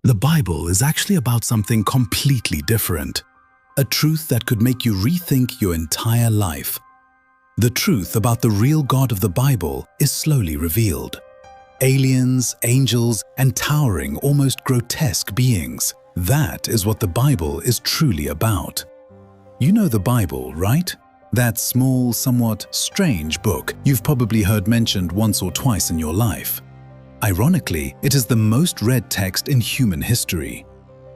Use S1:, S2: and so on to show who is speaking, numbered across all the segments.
S1: The Bible is actually about something completely different. A truth that could make you rethink your entire life. The truth about the real God of the Bible is slowly revealed. Aliens, angels, and towering, almost grotesque beings. That is what the Bible is truly about. You know the Bible, right? That small, somewhat strange book you've probably heard mentioned once or twice in your life. Ironically, it is the most read text in human history.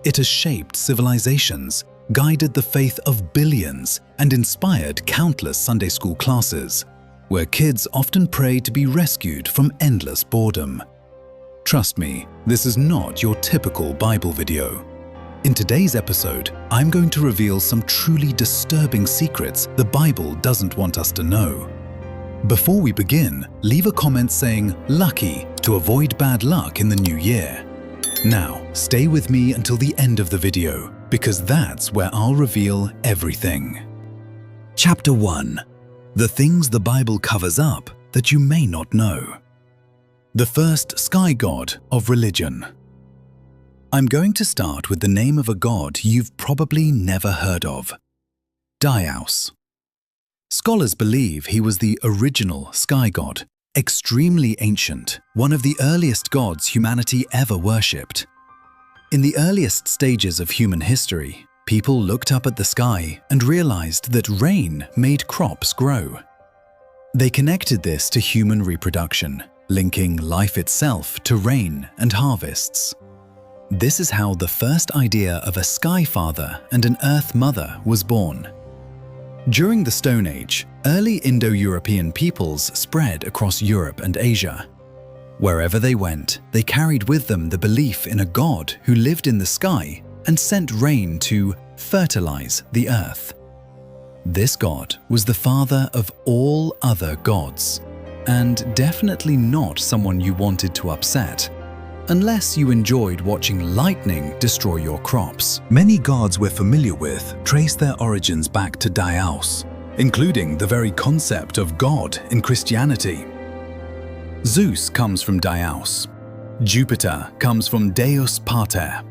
S1: It has shaped civilizations, guided the faith of billions, and inspired countless Sunday school classes, where kids often pray to be rescued from endless boredom. Trust me, this is not your typical Bible video. In today's episode, I'm going to reveal some truly disturbing secrets the Bible doesn't want us to know. Before we begin, leave a comment saying "lucky" to avoid bad luck in the new year. Now, stay with me until the end of the video, because that's where I'll reveal everything. Chapter 1. The things the Bible covers up that you may not know. The first sky god of religion. I'm going to start with the name of a god you've probably never heard of. Dyaus. Scholars believe he was the original sky god, extremely ancient, one of the earliest gods humanity ever worshipped. In the earliest stages of human history, people looked up at the sky and realized that rain made crops grow. They connected this to human reproduction, linking life itself to rain and harvests. This is how the first idea of a sky father and an earth mother was born. During the Stone Age, early Indo-European peoples spread across Europe and Asia. Wherever they went, they carried with them the belief in a god who lived in the sky and sent rain to fertilize the earth. This god was the father of all other gods, and definitely not someone you wanted to upset, unless you enjoyed watching lightning destroy your crops. Many gods we're familiar with trace their origins back to Dyaus, including the very concept of God in Christianity. Zeus comes from Dyaus. Jupiter comes from Deus Pater.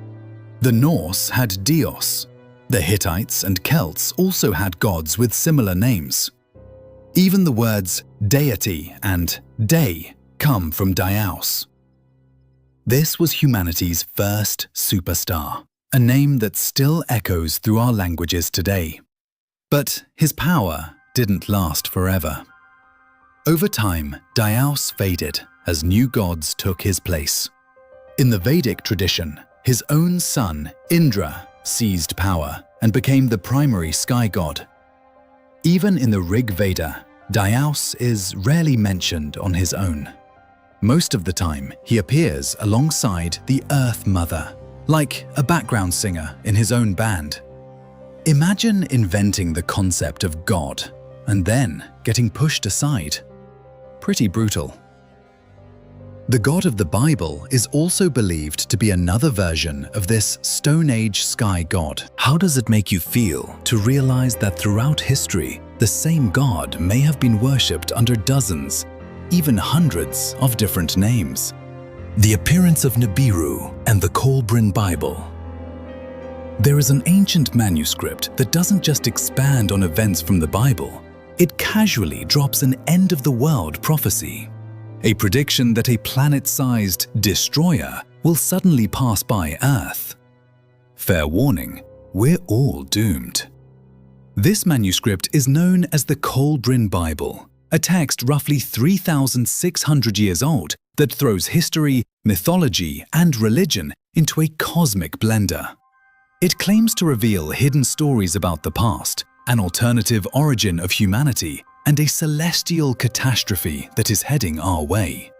S1: The Norse had Dios. The Hittites and Celts also had gods with similar names. Even the words deity and day come from Dyaus. This was humanity's first superstar, a name that still echoes through our languages today. But his power didn't last forever. Over time, Dyaus faded as new gods took his place. In the Vedic tradition, his own son, Indra, seized power and became the primary sky god. Even in the Rig Veda, Dyaus is rarely mentioned on his own. Most of the time, he appears alongside the Earth Mother, like a background singer in his own band. Imagine inventing the concept of God and then getting pushed aside. Pretty brutal. The God of the Bible is also believed to be another version of this Stone Age sky god. How does it make you feel to realize that throughout history, the same God may have been worshipped under dozens, even hundreds of different names? The appearance of Nibiru and the Kolbrin Bible. There is an ancient manuscript that doesn't just expand on events from the Bible, it casually drops an end-of-the-world prophecy. A prediction that a planet-sized destroyer will suddenly pass by Earth. Fair warning, we're all doomed. This manuscript is known as the Kolbrin Bible, a text roughly 3,600 years old that throws history, mythology, and religion into a cosmic blender. It claims to reveal hidden stories about the past, an alternative origin of humanity, and a celestial catastrophe that is heading our way.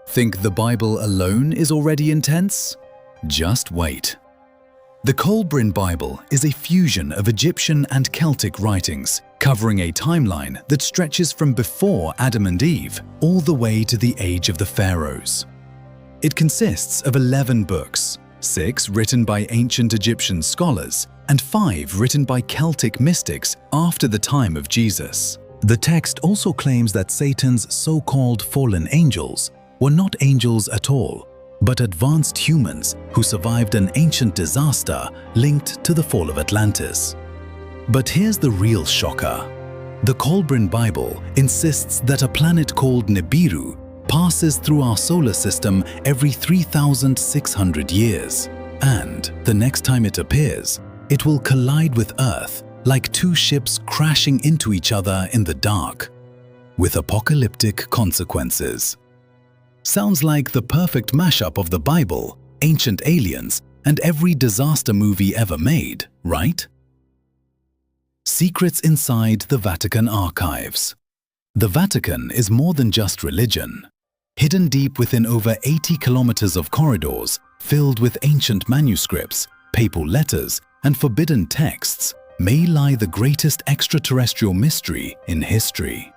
S1: Think the Bible alone is already intense? Just wait. The Kolbrin Bible is a fusion of Egyptian and Celtic writings, covering a timeline that stretches from before Adam and Eve all the way to the age of the pharaohs. It consists of 11 books, 6 written by ancient Egyptian scholars and 5 written by Celtic mystics after the time of Jesus. The text also claims that Satan's so-called fallen angels were not angels at all, but advanced humans who survived an ancient disaster linked to the fall of Atlantis. But here's the real shocker. The Kolbrin Bible insists that a planet called Nibiru passes through our solar system every 3,600 years, and the next time it appears, it will collide with Earth like two ships crashing into each other in the dark, with apocalyptic consequences. Sounds like the perfect mashup of the Bible, ancient aliens, and every disaster movie ever made, right? Secrets inside the Vatican archives. The Vatican is more than just religion. Hidden deep within over 80 kilometers of corridors filled with ancient manuscripts, papal letters, and forbidden texts may lie the greatest extraterrestrial mystery in history.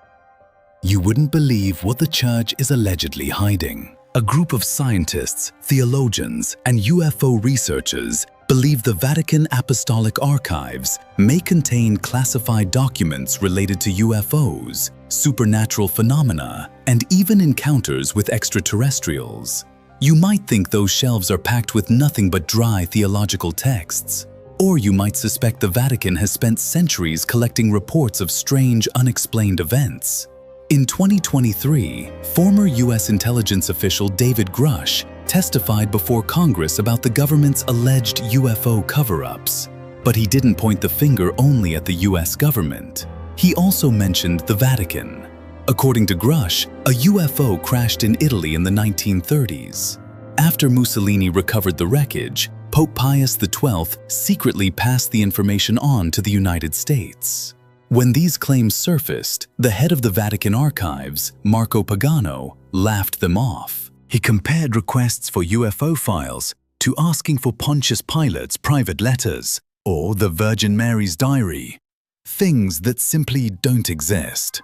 S1: You wouldn't believe what the Church is allegedly hiding. A group of scientists, theologians, and UFO researchers believe the Vatican Apostolic Archives may contain classified documents related to UFOs, supernatural phenomena, and even encounters with extraterrestrials. You might think those shelves are packed with nothing but dry theological texts. Or you might suspect the Vatican has spent centuries collecting reports of strange, unexplained events. In 2023, former U.S. intelligence official David Grush testified before Congress about the government's alleged UFO cover-ups. But he didn't point the finger only at the U.S. government. He also mentioned the Vatican. According to Grush, a UFO crashed in Italy in the 1930s. After Mussolini recovered the wreckage, Pope Pius XII secretly passed the information on to the United States. When these claims surfaced, the head of the Vatican Archives, Marco Pagano, laughed them off. He compared requests for UFO files to asking for Pontius Pilate's private letters or the Virgin Mary's diary, things that simply don't exist.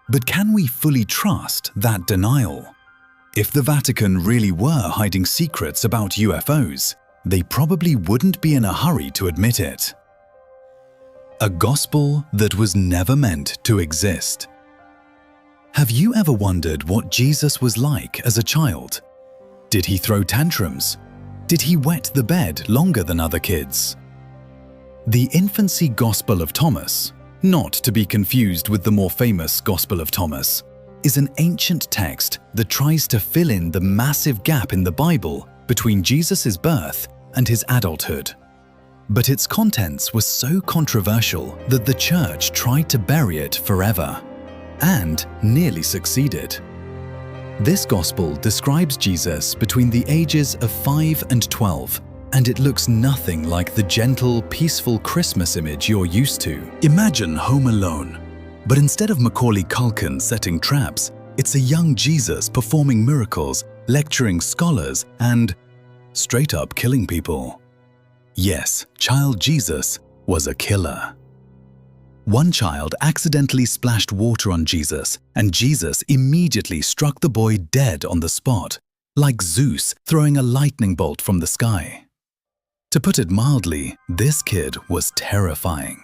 S1: But can we fully trust that denial? If the Vatican really were hiding secrets about UFOs, they probably wouldn't be in a hurry to admit it. A gospel that was never meant to exist. Have you ever wondered what Jesus was like as a child? Did he throw tantrums? Did he wet the bed longer than other kids? The Infancy Gospel of Thomas, not to be confused with the more famous Gospel of Thomas, is an ancient text that tries to fill in the massive gap in the Bible between Jesus' birth and his adulthood. But its contents were so controversial that the Church tried to bury it forever, and nearly succeeded. This Gospel describes Jesus between the ages of 5 and 12, and it looks nothing like the gentle, peaceful Christmas image you're used to. Imagine Home Alone, but instead of Macaulay Culkin setting traps, it's a young Jesus performing miracles, lecturing scholars, and straight up killing people. Yes, child Jesus was a killer. One child accidentally splashed water on Jesus, and Jesus immediately struck the boy dead on the spot, like Zeus throwing a lightning bolt from the sky. To put it mildly, this kid was terrifying.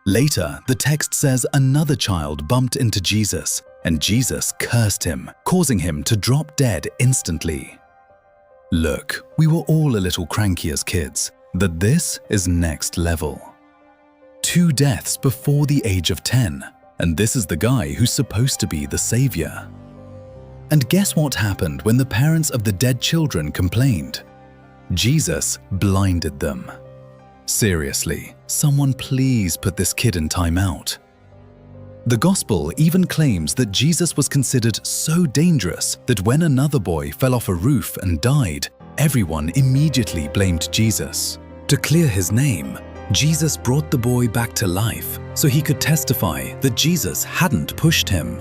S1: Later, the text says another child bumped into Jesus, and Jesus cursed him, causing him to drop dead instantly. Look, we were all a little cranky as kids, but this is next level. 2 deaths before the age of 10, and this is the guy who's supposed to be the savior. And guess what happened when the parents of the dead children complained? Jesus blinded them. Seriously, someone please put this kid in timeout. The Gospel even claims that Jesus was considered so dangerous that when another boy fell off a roof and died, everyone immediately blamed Jesus. To clear his name, Jesus brought the boy back to life so he could testify that Jesus hadn't pushed him.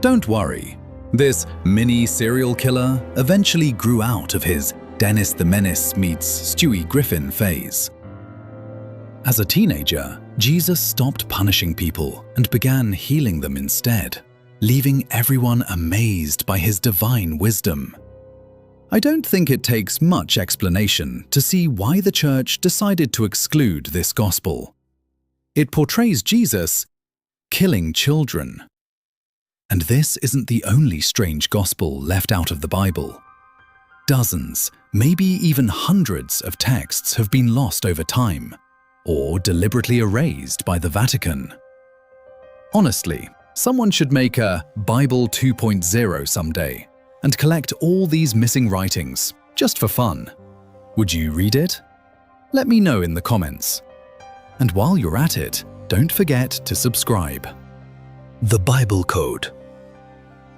S1: Don't worry, this mini serial killer eventually grew out of his Dennis the Menace meets Stewie Griffin phase. As a teenager, Jesus stopped punishing people and began healing them instead, leaving everyone amazed by his divine wisdom. I don't think it takes much explanation to see why the Church decided to exclude this gospel. It portrays Jesus killing children. And this isn't the only strange gospel left out of the Bible. Dozens, maybe even hundreds of texts have been lost over time, or deliberately erased by the Vatican. Honestly, someone should make a Bible 2.0 someday and collect all these missing writings, just for fun. Would you read it? Let me know in the comments. And while you're at it, don't forget to subscribe. The Bible Code.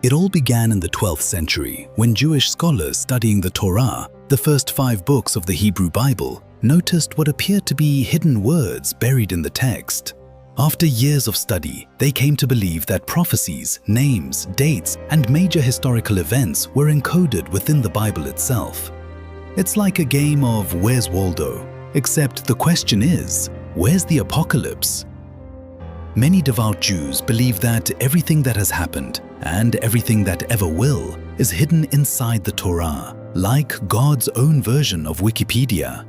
S1: It all began in the 12th century when Jewish scholars studying the Torah, the first 5 books of the Hebrew Bible, noticed what appeared to be hidden words buried in the text. After years of study, they came to believe that prophecies, names, dates, and major historical events were encoded within the Bible itself. It's like a game of Where's Waldo, except the question is, where's the apocalypse? Many devout Jews believe that everything that has happened and everything that ever will is hidden inside the Torah, like God's own version of Wikipedia.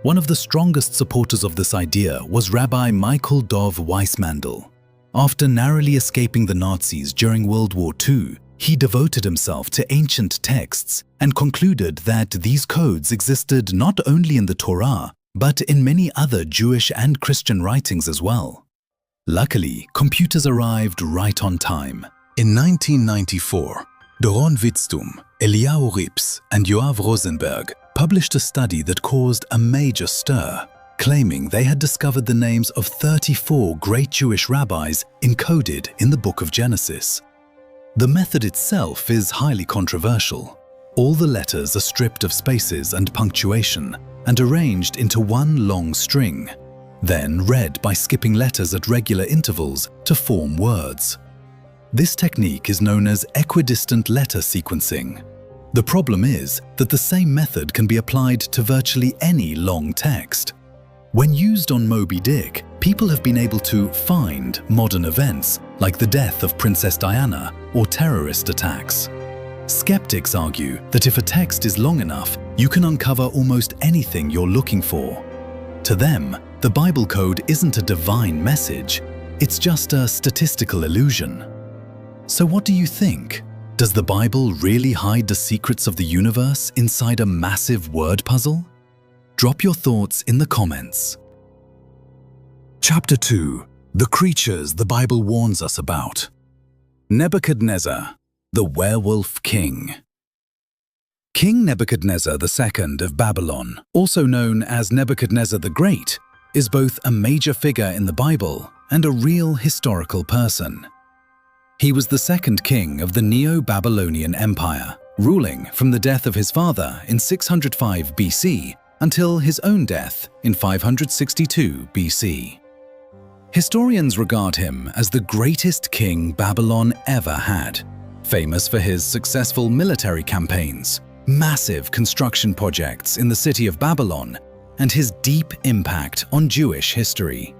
S1: One of the strongest supporters of this idea was Rabbi Michael Dov Weissmandl. After narrowly escaping the Nazis during World War II, he devoted himself to ancient texts and concluded that these codes existed not only in the Torah, but in many other Jewish and Christian writings as well. Luckily, computers arrived right on time. In 1994, Doron Witztum, Eliyahu Rips, and Yoav Rosenberg published a study that caused a major stir, claiming they had discovered the names of 34 great Jewish rabbis encoded in the book of Genesis. The method itself is highly controversial. All the letters are stripped of spaces and punctuation and arranged into one long string, then read by skipping letters at regular intervals to form words. This technique is known as equidistant letter sequencing. The problem is that the same method can be applied to virtually any long text. When used on Moby Dick, people have been able to find modern events like the death of Princess Diana or terrorist attacks. Skeptics argue that if a text is long enough, you can uncover almost anything you're looking for. To them, the Bible code isn't a divine message, it's just a statistical illusion. So what do you think? Does the Bible really hide the secrets of the universe inside a massive word puzzle? Drop your thoughts in the comments. Chapter 2. The creatures the Bible warns us about. Nebuchadnezzar, the werewolf king. King Nebuchadnezzar II of Babylon, also known as Nebuchadnezzar the Great, is both a major figure in the Bible and a real historical person. He was the second king of the Neo-Babylonian Empire, ruling from the death of his father in 605 BC until his own death in 562 BC. Historians regard him as the greatest king Babylon ever had, famous for his successful military campaigns, massive construction projects in the city of Babylon, and his deep impact on Jewish history.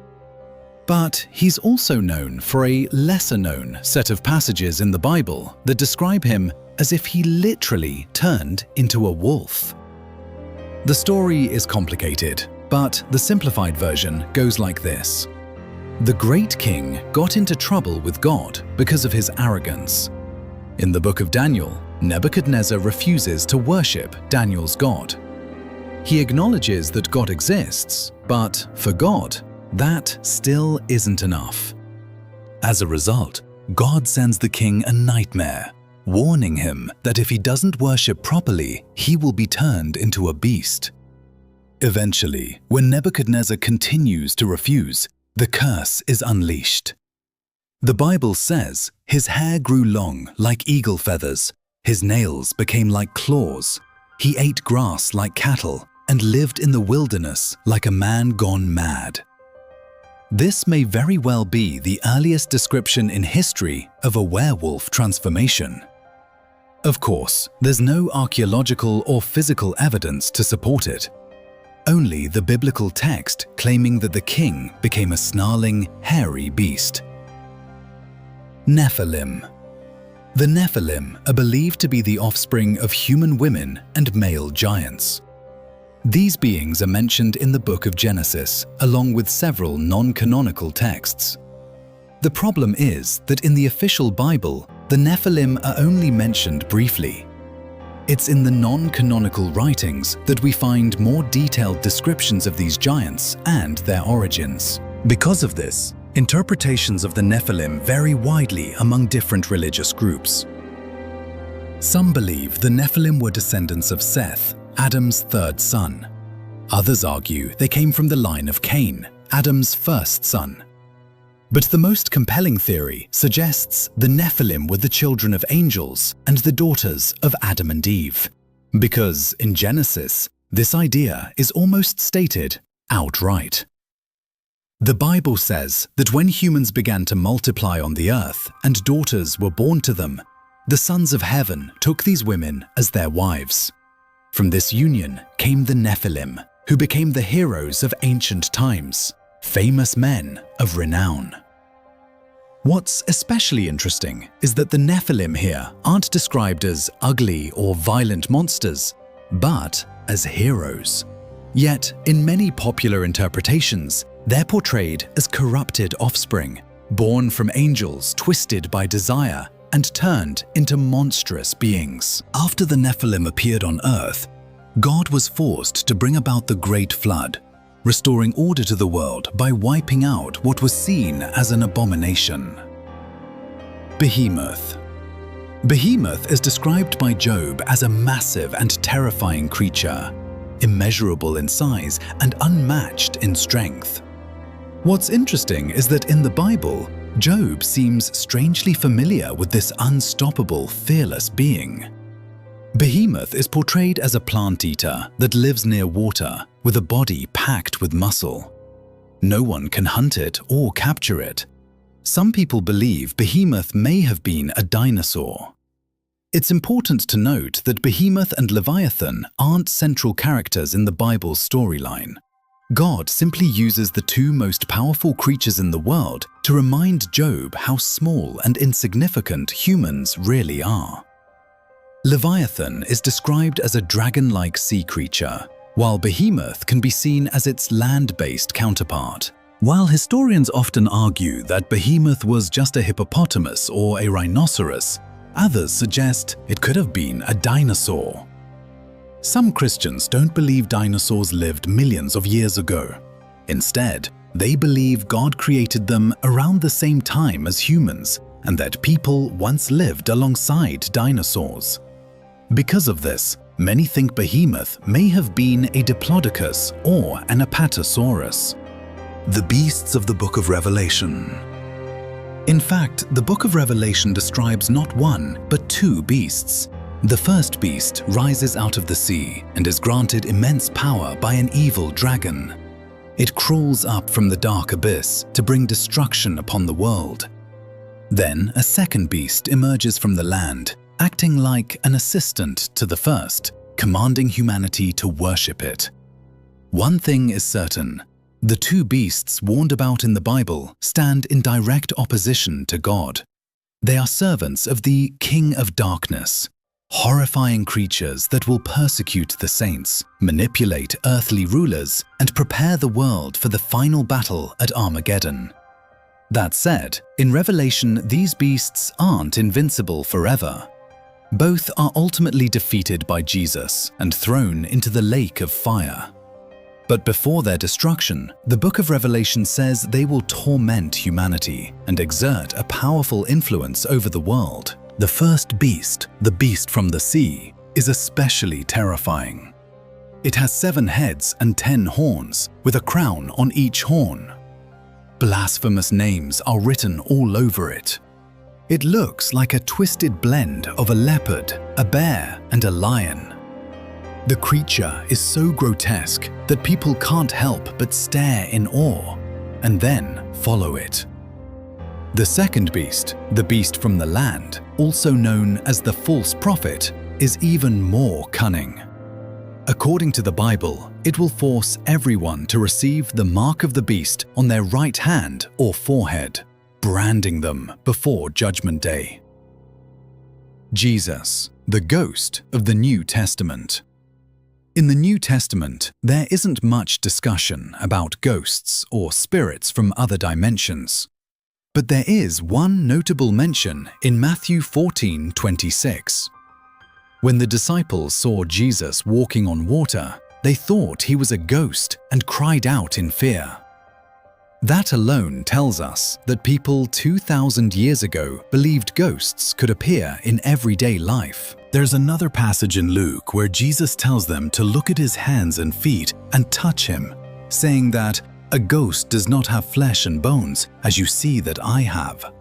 S1: But he's also known for a lesser-known set of passages in the Bible that describe him as if he literally turned into a wolf. The story is complicated, but the simplified version goes like this. The great king got into trouble with God because of his arrogance. In the book of Daniel, Nebuchadnezzar refuses to worship Daniel's God. He acknowledges that God exists, but for God, that still isn't enough. As a result, God sends the king a nightmare, warning him that if he doesn't worship properly, he will be turned into a beast. Eventually, when Nebuchadnezzar continues to refuse, the curse is unleashed. The Bible says his hair grew long like eagle feathers, his nails became like claws, he ate grass like cattle, and lived in the wilderness like a man gone mad. This may very well be the earliest description in history of a werewolf transformation. Of course, there's no archaeological or physical evidence to support it. Only the biblical text claiming that the king became a snarling, hairy beast. Nephilim. The Nephilim are believed to be the offspring of human women and male giants. These beings are mentioned in the book of Genesis, along with several non-canonical texts. The problem is that in the official Bible, the Nephilim are only mentioned briefly. It's in the non-canonical writings that we find more detailed descriptions of these giants and their origins. Because of this, interpretations of the Nephilim vary widely among different religious groups. Some believe the Nephilim were descendants of Seth, Adam's third son. Others argue they came from the line of Cain, Adam's first son. But the most compelling theory suggests the Nephilim were the children of angels and the daughters of Adam and Eve. Because in Genesis, this idea is almost stated outright. The Bible says that when humans began to multiply on the earth and daughters were born to them, the sons of heaven took these women as their wives. From this union came the Nephilim, who became the heroes of ancient times, famous men of renown. What's especially interesting is that the Nephilim here aren't described as ugly or violent monsters, but as heroes. Yet, in many popular interpretations, they're portrayed as corrupted offspring, born from angels twisted by desire and turned into monstrous beings. After the Nephilim appeared on earth, God was forced to bring about the Great Flood, restoring order to the world by wiping out what was seen as an abomination. Behemoth. Behemoth is described by Job as a massive and terrifying creature, immeasurable in size and unmatched in strength. What's interesting is that in the Bible, Job seems strangely familiar with this unstoppable, fearless being. Behemoth is portrayed as a plant-eater that lives near water with a body packed with muscle. No one can hunt it or capture it. Some people believe Behemoth may have been a dinosaur. It's important to note that Behemoth and Leviathan aren't central characters in the Bible's storyline. God simply uses the two most powerful creatures in the world to remind Job how small and insignificant humans really are. Leviathan is described as a dragon-like sea creature, while Behemoth can be seen as its land-based counterpart. While historians often argue that Behemoth was just a hippopotamus or a rhinoceros, others suggest it could have been a dinosaur. Some Christians don't believe dinosaurs lived millions of years ago. Instead, they believe God created them around the same time as humans and that people once lived alongside dinosaurs. Because of this, many think Behemoth may have been a Diplodocus or an Apatosaurus. The beasts of the Book of Revelation. In fact, the Book of Revelation describes not one, but two beasts. The first beast rises out of the sea and is granted immense power by an evil dragon. It crawls up from the dark abyss to bring destruction upon the world. Then a second beast emerges from the land, acting like an assistant to the first, commanding humanity to worship it. One thing is certain: the two beasts warned about in the Bible stand in direct opposition to God. They are servants of the King of Darkness, horrifying creatures that will persecute the saints, manipulate earthly rulers, and prepare the world for the final battle at Armageddon. That said, in Revelation, these beasts aren't invincible forever. Both are ultimately defeated by Jesus and thrown into the lake of fire. But before their destruction, the Book of Revelation says they will torment humanity and exert a powerful influence over the world. The first beast, the beast from the sea, is especially terrifying. It has 7 heads and 10 horns, with a crown on each horn. Blasphemous names are written all over it. It looks like a twisted blend of a leopard, a bear, and a lion. The creature is so grotesque that people can't help but stare in awe, and then follow it. The second beast, the beast from the land, also known as the false prophet, is even more cunning. According to the Bible, it will force everyone to receive the mark of the beast on their right hand or forehead, branding them before Judgment Day. Jesus, the ghost of the New Testament. In the New Testament, there isn't much discussion about ghosts or spirits from other dimensions. But there is one notable mention in Matthew 14:26. When the disciples saw Jesus walking on water, they thought he was a ghost and cried out in fear. That alone tells us that people 2,000 years ago believed ghosts could appear in everyday life. There's another passage in Luke where Jesus tells them to look at his hands and feet and touch him, saying that a ghost does not have flesh and bones, as you see that I have.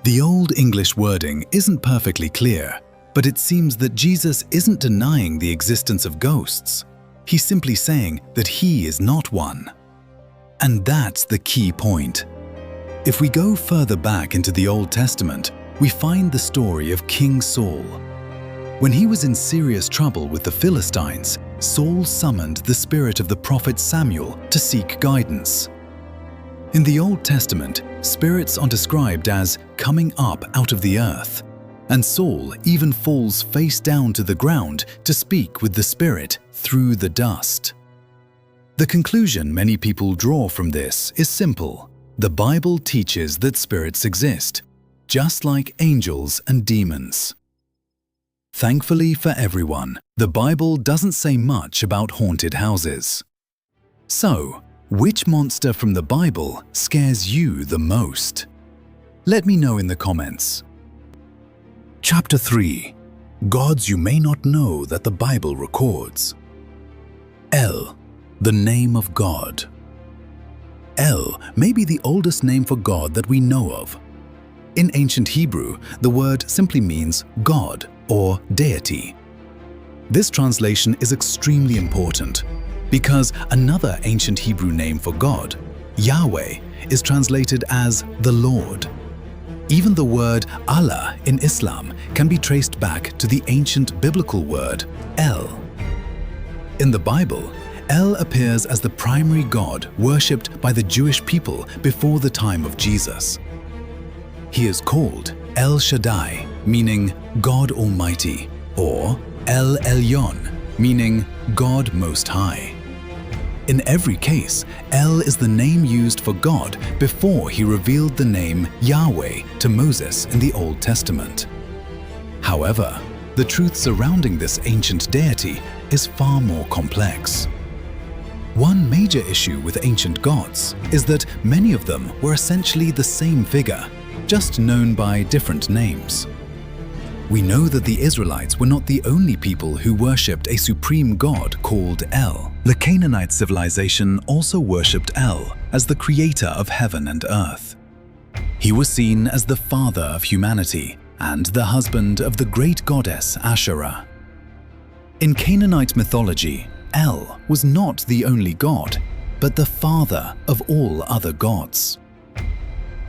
S1: The Old English wording isn't perfectly clear, but it seems that Jesus isn't denying the existence of ghosts. He's simply saying that he is not one. And that's the key point. If we go further back into the Old Testament, we find the story of King Saul. When he was in serious trouble with the Philistines, Saul summoned the spirit of the prophet Samuel to seek guidance. In the Old Testament, spirits are described as coming up out of the earth, and Saul even falls face down to the ground to speak with the spirit through the dust. The conclusion many people draw from this is simple. The Bible teaches that spirits exist, just like angels and demons. Thankfully for everyone, the Bible doesn't say much about haunted houses. So, which monster from the Bible scares you the most? Let me know in the comments. Chapter 3. Gods you may not know that the Bible records. El, the name of God. El may be the oldest name for God that we know of. In ancient Hebrew, the word simply means God or deity. This translation is extremely important because another ancient Hebrew name for God, Yahweh, is translated as the Lord. Even the word Allah in Islam can be traced back to the ancient biblical word El. In the Bible, El appears as the primary god worshipped by the Jewish people before the time of Jesus. He is called El Shaddai, meaning God Almighty, or El Elyon, meaning God Most High. In every case, El is the name used for God before he revealed the name Yahweh to Moses in the Old Testament. However, the truth surrounding this ancient deity is far more complex. One major issue with ancient gods is that many of them were essentially the same figure, just known by different names. We know that the Israelites were not the only people who worshipped a supreme god called El. The Canaanite civilization also worshipped El as the creator of heaven and earth. He was seen as the father of humanity and the husband of the great goddess Asherah. In Canaanite mythology, El was not the only god, but the father of all other gods.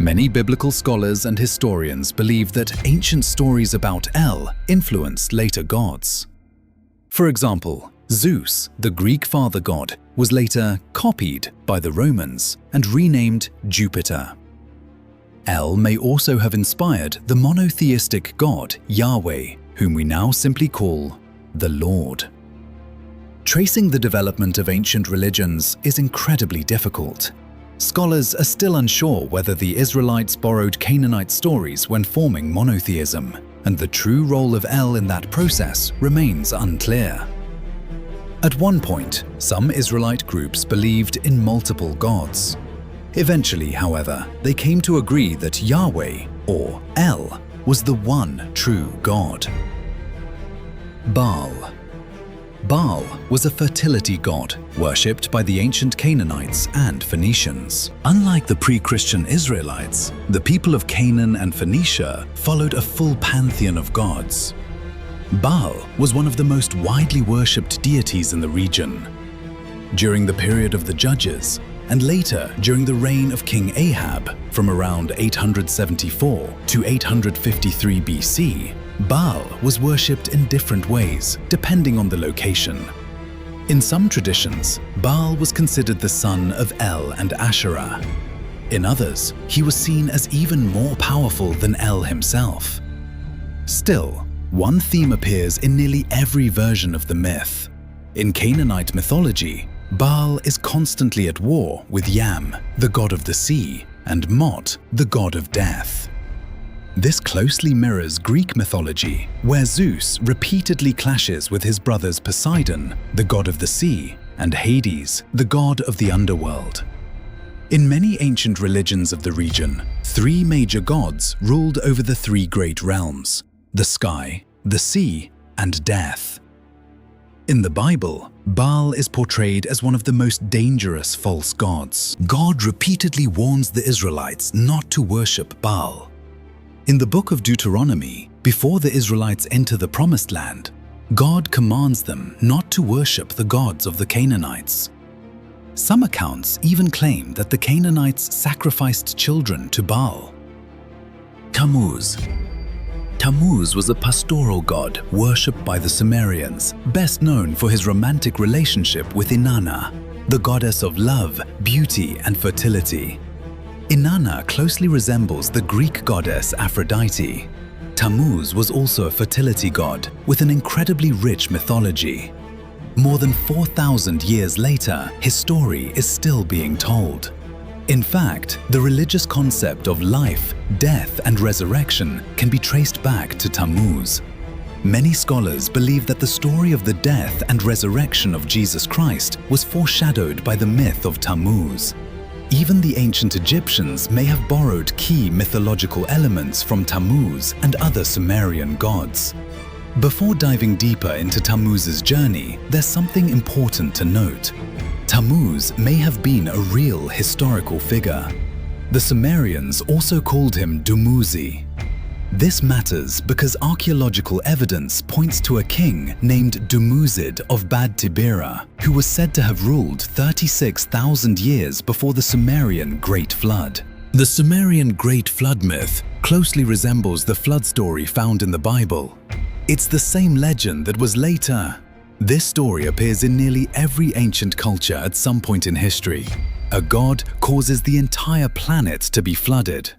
S1: Many biblical scholars and historians believe that ancient stories about El influenced later gods. For example, Zeus, the Greek father god, was later copied by the Romans and renamed Jupiter. El may also have inspired the monotheistic god Yahweh, whom we now simply call the Lord. Tracing the development of ancient religions is incredibly difficult. Scholars are still unsure whether the Israelites borrowed Canaanite stories when forming monotheism, and the true role of El in that process remains unclear. At one point, some Israelite groups believed in multiple gods. Eventually, however, they came to agree that Yahweh, or El, was the one true God. Baal. Baal was a fertility god worshipped by the ancient Canaanites and Phoenicians. Unlike the pre-Christian Israelites, the people of Canaan and Phoenicia followed a full pantheon of gods. Baal was one of the most widely worshipped deities in the region. During the period of the Judges, and later during the reign of King Ahab from around 874 to 853 BC, Baal was worshipped in different ways, depending on the location. In some traditions, Baal was considered the son of El and Asherah. In others, he was seen as even more powerful than El himself. Still, one theme appears in nearly every version of the myth. In Canaanite mythology, Baal is constantly at war with Yam, the god of the sea, and Mot, the god of death. This closely mirrors Greek mythology, where Zeus repeatedly clashes with his brothers Poseidon, the god of the sea, and Hades, the god of the underworld. In many ancient religions of the region, three major gods ruled over the three great realms: the sky, the sea, and death. In the Bible, Baal is portrayed as one of the most dangerous false gods. God repeatedly warns the Israelites not to worship Baal. In the book of Deuteronomy, before the Israelites enter the Promised Land, God commands them not to worship the gods of the Canaanites. Some accounts even claim that the Canaanites sacrificed children to Baal. Tammuz. Tammuz was a pastoral god worshipped by the Sumerians, best known for his romantic relationship with Inanna, the goddess of love, beauty, and fertility. Inanna closely resembles the Greek goddess Aphrodite. Tammuz was also a fertility god with an incredibly rich mythology. More than 4,000 years later, his story is still being told. In fact, the religious concept of life, death, and resurrection can be traced back to Tammuz. Many scholars believe that the story of the death and resurrection of Jesus Christ was foreshadowed by the myth of Tammuz. Even the ancient Egyptians may have borrowed key mythological elements from Tammuz and other Sumerian gods. Before diving deeper into Tammuz's journey, there's something important to note. Tammuz may have been a real historical figure. The Sumerians also called him Dumuzi. This matters because archaeological evidence points to a king named Dumuzid of Bad Tibera, who was said to have ruled 36,000 years before the Sumerian Great Flood. The Sumerian Great Flood myth closely resembles the flood story found in the Bible. It's the same legend that was later. This story appears in nearly every ancient culture at some point in history. A god causes the entire planet to be flooded.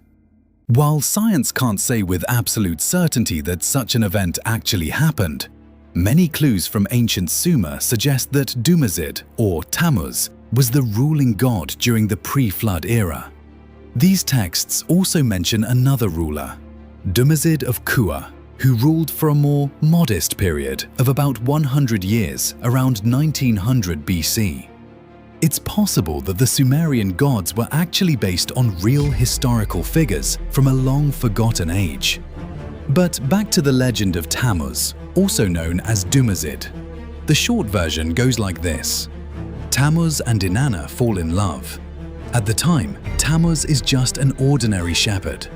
S1: While science can't say with absolute certainty that such an event actually happened, many clues from ancient Sumer suggest that Dumuzid, or Tammuz, was the ruling god during the pre-flood era. These texts also mention another ruler, Dumuzid of Kua, who ruled for a more modest period of about 100 years around 1900 BC. It's possible that the Sumerian gods were actually based on real historical figures from a long-forgotten age. But back to the legend of Tammuz, also known as Dumuzid. The short version goes like this. Tammuz and Inanna fall in love. At the time, Tammuz is just an ordinary shepherd.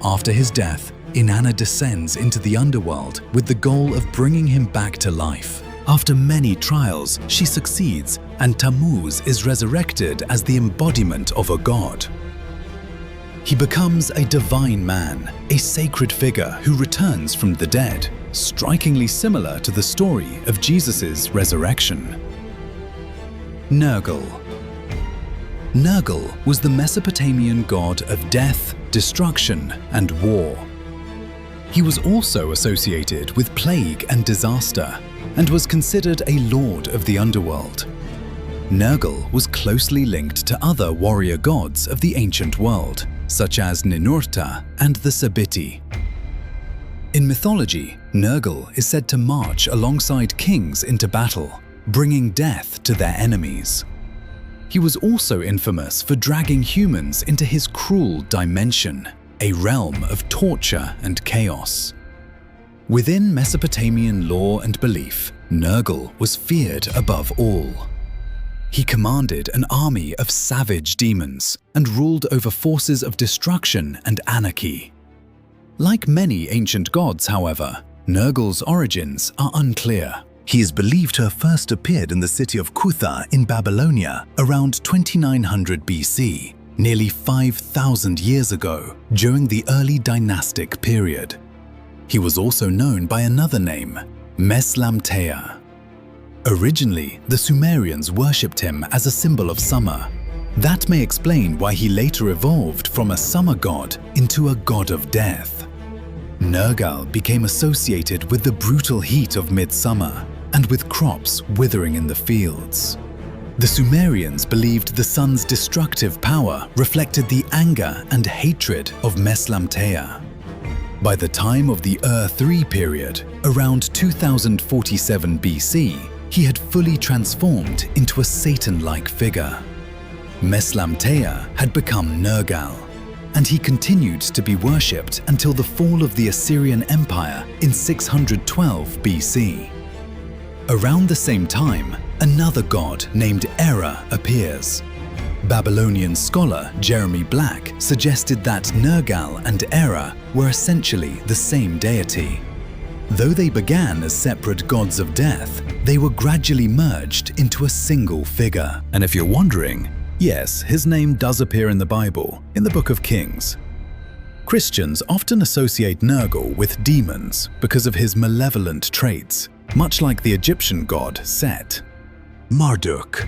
S1: After his death, Inanna descends into the underworld with the goal of bringing him back to life. After many trials, she succeeds, and Tammuz is resurrected as the embodiment of a god. He becomes a divine man, a sacred figure who returns from the dead, strikingly similar to the story of Jesus' resurrection. Nergal. Nergal was the Mesopotamian god of death, destruction, and war. He was also associated with plague and disaster, and was considered a lord of the underworld. Nergal was closely linked to other warrior gods of the ancient world, such as Ninurta and the Sabiti. In mythology, Nergal is said to march alongside kings into battle, bringing death to their enemies. He was also infamous for dragging humans into his cruel dimension, a realm of torture and chaos. Within Mesopotamian lore and belief, Nergal was feared above all. He commanded an army of savage demons and ruled over forces of destruction and anarchy. Like many ancient gods, however, Nergal's origins are unclear. He is believed to have first appeared in the city of Cutha in Babylonia around 2900 BC, nearly 5,000 years ago, during the early dynastic period. He was also known by another name, Meslamtea. Originally, the Sumerians worshipped him as a symbol of summer. That may explain why he later evolved from a summer god into a god of death. Nergal became associated with the brutal heat of midsummer and with crops withering in the fields. The Sumerians believed the sun's destructive power reflected the anger and hatred of Meslamtea. By the time of the Ur-3 period, around 2047 BC, he had fully transformed into a Satan-like figure. Meslamtea had become Nergal, and he continued to be worshipped until the fall of the Assyrian Empire in 612 BC. Around the same time, another god named Era appears. Babylonian scholar Jeremy Black suggested that Nergal and Era were essentially the same deity. Though they began as separate gods of death, they were gradually merged into a single figure. And if you're wondering, yes, his name does appear in the Bible, in the Book of Kings. Christians often associate Nergal with demons because of his malevolent traits, much like the Egyptian god Set. Marduk.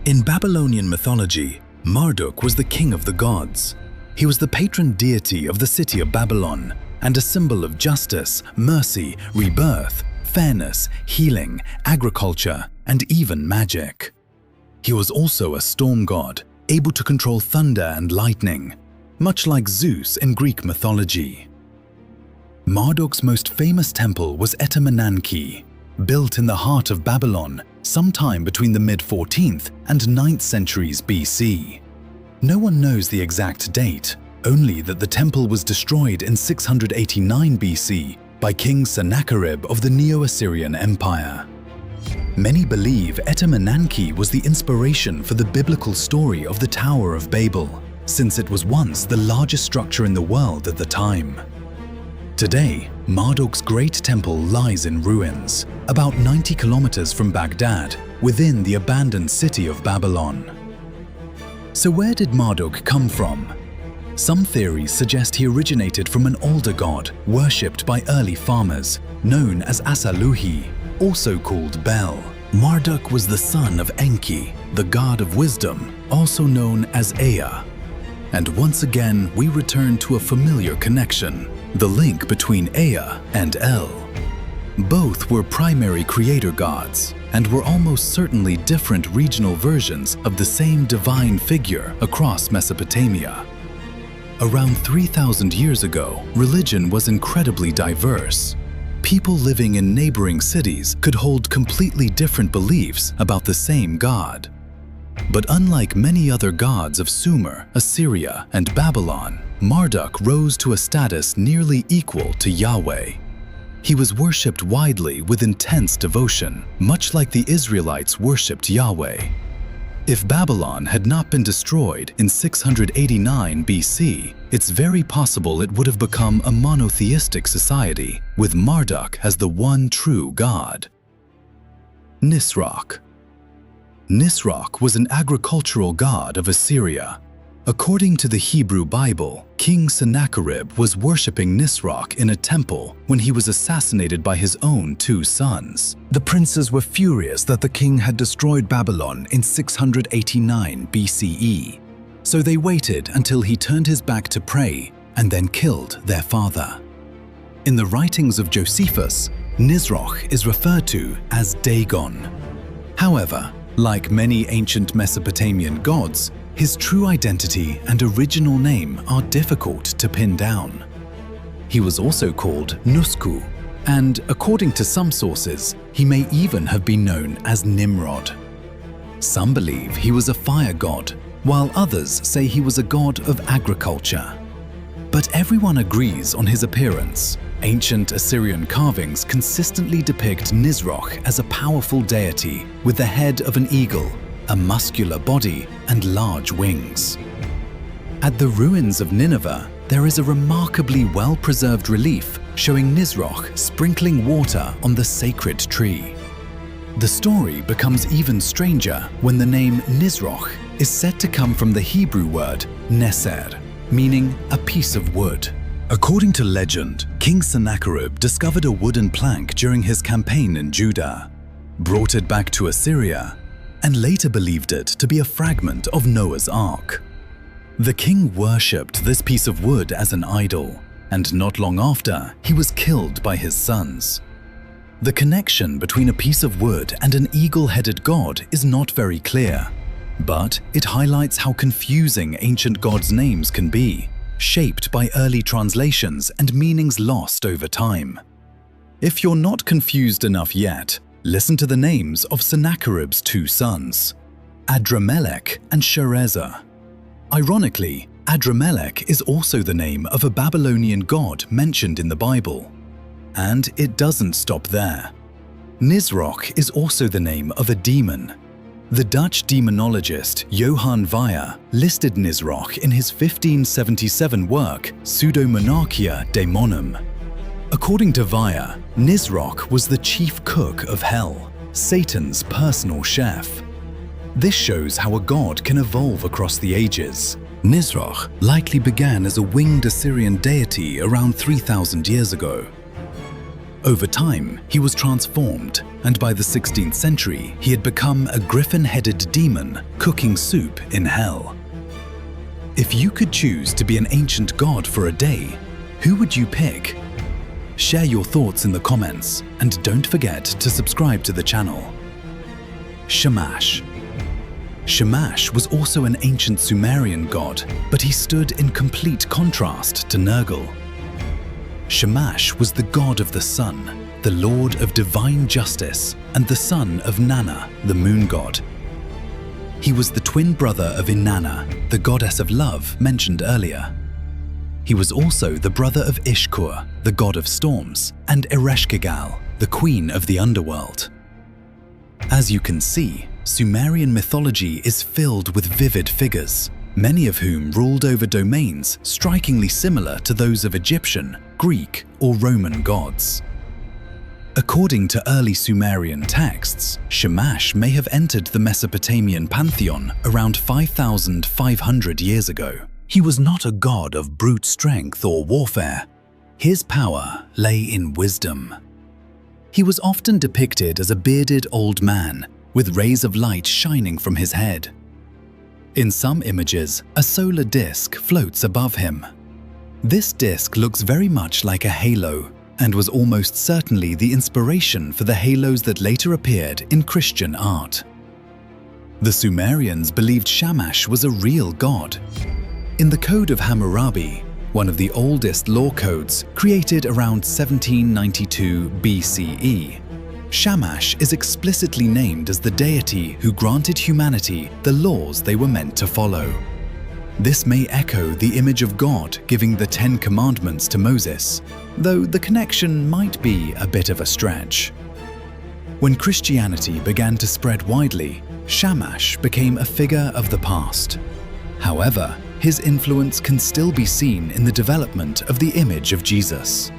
S1: In Babylonian mythology, Marduk was the king of the gods. He was the patron deity of the city of Babylon and a symbol of justice, mercy, rebirth, fairness, healing, agriculture, and even magic. He was also a storm god, able to control thunder and lightning, much like Zeus in Greek mythology. Marduk's most famous temple was Etemenanke, built in the heart of Babylon sometime between the mid-14th and 9th centuries BC. No one knows the exact date, only that the temple was destroyed in 689 BC by King Sennacherib of the Neo-Assyrian Empire. Many believe Etemenanke was the inspiration for the biblical story of the Tower of Babel, since it was once the largest structure in the world at the time. Today, Marduk's great temple lies in ruins, about 90 kilometers from Baghdad, within the abandoned city of Babylon. So where did Marduk come from? Some theories suggest he originated from an older god worshipped by early farmers, known as Asaluhi, also called Bel. Marduk was the son of Enki, the god of wisdom, also known as Ea. And once again, we return to a familiar connection, the link between Ea and El. Both were primary creator gods and were almost certainly different regional versions of the same divine figure across Mesopotamia. Around 3,000 years ago, religion was incredibly diverse. People living in neighboring cities could hold completely different beliefs about the same god. But unlike many other gods of Sumer, Assyria, and Babylon, Marduk rose to a status nearly equal to Yahweh. He was worshipped widely with intense devotion, much like the Israelites worshipped Yahweh. If Babylon had not been destroyed in 689 BC, it's very possible it would have become a monotheistic society, with Marduk as the one true god. Nisroch. Nisroch was an agricultural god of Assyria. According to the Hebrew Bible, King Sennacherib was worshipping Nisroch in a temple when he was assassinated by his own two sons. The princes were furious that the king had destroyed Babylon in 689 BCE, so they waited until he turned his back to pray and then killed their father. In the writings of Josephus, Nisroch is referred to as Dagon. However, like many ancient Mesopotamian gods, his true identity and original name are difficult to pin down. He was also called Nusku, and according to some sources, he may even have been known as Nimrod. Some believe he was a fire god, while others say he was a god of agriculture. But everyone agrees on his appearance. Ancient Assyrian carvings consistently depict Nisroch as a powerful deity with the head of an eagle, a muscular body, and large wings. At the ruins of Nineveh, there is a remarkably well-preserved relief showing Nisroch sprinkling water on the sacred tree. The story becomes even stranger when the name Nisroch is said to come from the Hebrew word neser, meaning a piece of wood. According to legend, King Sennacherib discovered a wooden plank during his campaign in Judah, brought it back to Assyria, and later believed it to be a fragment of Noah's Ark. The king worshipped this piece of wood as an idol, and not long after, he was killed by his sons. The connection between a piece of wood and an eagle-headed god is not very clear, but it highlights how confusing ancient gods' names can be, shaped by early translations and meanings lost over time. If you're not confused enough yet, listen to the names of Sennacherib's two sons, Adramelech and Sharezer. Ironically, Adramelech is also the name of a Babylonian god mentioned in the Bible. And it doesn't stop there. Nisroch is also the name of a demon. The Dutch demonologist Johann Weyer listed Nisroch in his 1577 work Pseudomonarchia Daemonum. According to Weyer, Nisroch was the chief cook of hell, Satan's personal chef. This shows how a god can evolve across the ages. Nisroch likely began as a winged Assyrian deity around 3,000 years ago. Over time, he was transformed, and by the 16th century, he had become a griffin-headed demon cooking soup in hell. If you could choose to be an ancient god for a day, who would you pick? Share your thoughts in the comments, and don't forget to subscribe to the channel. Shamash. Shamash was also an ancient Sumerian god, but he stood in complete contrast to Nergal. Shamash was the god of the sun, the lord of divine justice, and the son of Nanna, the moon god. He was the twin brother of Inanna, the goddess of love mentioned earlier. He was also the brother of Ishkur, the god of storms, and Ereshkigal, the queen of the underworld. As you can see, Sumerian mythology is filled with vivid figures, many of whom ruled over domains strikingly similar to those of Egyptian, Greek, or Roman gods. According to early Sumerian texts, Shamash may have entered the Mesopotamian pantheon around 5,500 years ago. He was not a god of brute strength or warfare. His power lay in wisdom. He was often depicted as a bearded old man, with rays of light shining from his head. In some images, a solar disk floats above him. This disk looks very much like a halo, and was almost certainly the inspiration for the halos that later appeared in Christian art. The Sumerians believed Shamash was a real god. In the Code of Hammurabi, one of the oldest law codes created around 1792 BCE, Shamash is explicitly named as the deity who granted humanity the laws they were meant to follow. This may echo the image of God giving the 10 Commandments to Moses, though the connection might be a bit of a stretch. When Christianity began to spread widely, Shamash became a figure of the past. However, his influence can still be seen in the development of the image of Jesus.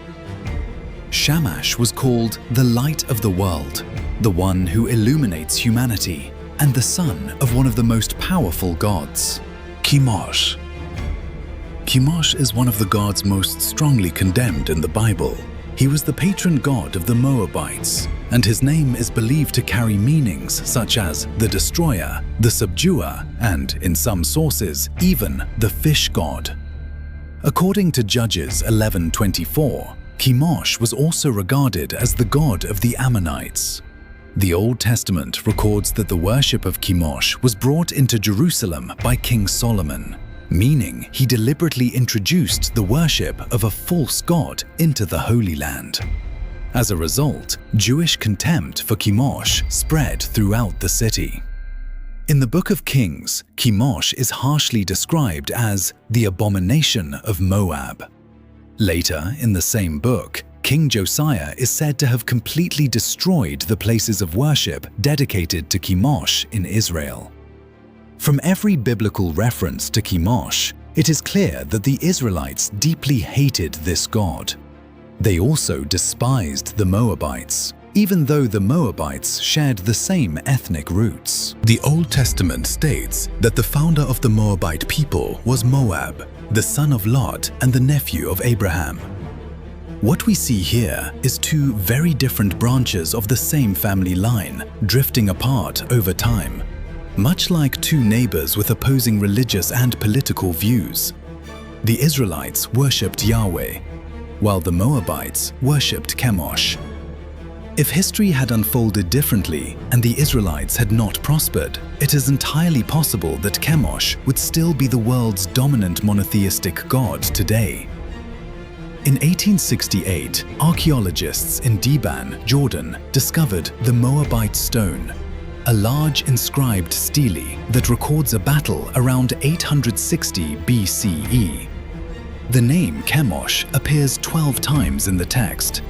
S1: Shamash was called the light of the world, the one who illuminates humanity, and the son of one of the most powerful gods. Chemosh. Chemosh is one of the gods most strongly condemned in the Bible. He was the patron god of the Moabites, and his name is believed to carry meanings such as the destroyer, the subduer, and, in some sources, even the fish god. According to Judges 11:24, Chemosh was also regarded as the god of the Ammonites. The Old Testament records that the worship of Chemosh was brought into Jerusalem by King Solomon, meaning he deliberately introduced the worship of a false god into the Holy Land. As a result, Jewish contempt for Chemosh spread throughout the city. In the Book of Kings, Chemosh is harshly described as the abomination of Moab. Later, in the same book, King Josiah is said to have completely destroyed the places of worship dedicated to Chemosh in Israel. From every biblical reference to Chemosh, it is clear that the Israelites deeply hated this god. They also despised the Moabites, even though the Moabites shared the same ethnic roots. The Old Testament states that the founder of the Moabite people was Moab, the son of Lot and the nephew of Abraham. What we see here is two very different branches of the same family line, drifting apart over time, much like two neighbors with opposing religious and political views. The Israelites worshipped Yahweh, while the Moabites worshipped Chemosh. If history had unfolded differently and the Israelites had not prospered, it is entirely possible that Chemosh would still be the world's dominant monotheistic god today. In 1868, archaeologists in Deban, Jordan, discovered the Moabite stone, a large inscribed stele that records a battle around 860 BCE. The name Chemosh appears 12 times in the text.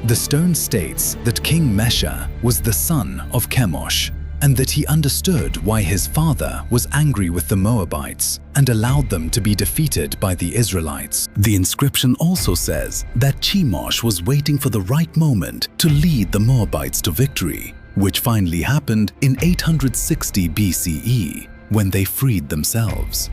S1: The stone states that King Mesha was the son of Chemosh, and that he understood why his father was angry with the Moabites and allowed them to be defeated by the Israelites. The inscription also says that Chemosh was waiting for the right moment to lead the Moabites to victory, which finally happened in 860 BCE, when they freed themselves.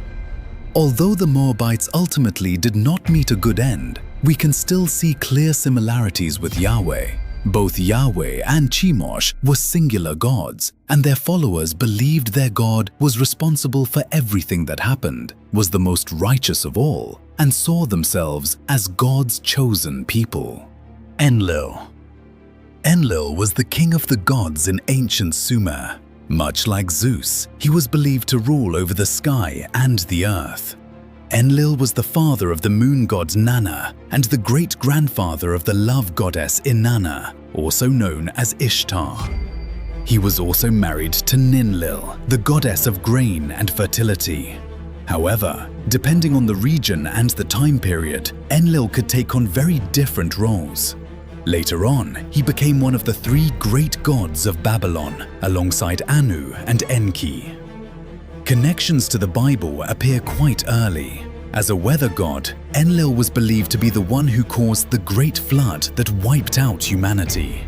S1: Although the Moabites ultimately did not meet a good end, we can still see clear similarities with Yahweh. Both Yahweh and Chemosh were singular gods, and their followers believed their God was responsible for everything that happened, was the most righteous of all, and saw themselves as God's chosen people. Enlil. Enlil was the king of the gods in ancient Sumer. Much like Zeus, he was believed to rule over the sky and the earth. Enlil was the father of the moon god Nanna and the great-grandfather of the love goddess Inanna, also known as Ishtar. He was also married to Ninlil, the goddess of grain and fertility. However, depending on the region and the time period, Enlil could take on very different roles. Later on, he became one of the three great gods of Babylon, alongside Anu and Enki. Connections to the Bible appear quite early. As a weather god, Enlil was believed to be the one who caused the great flood that wiped out humanity.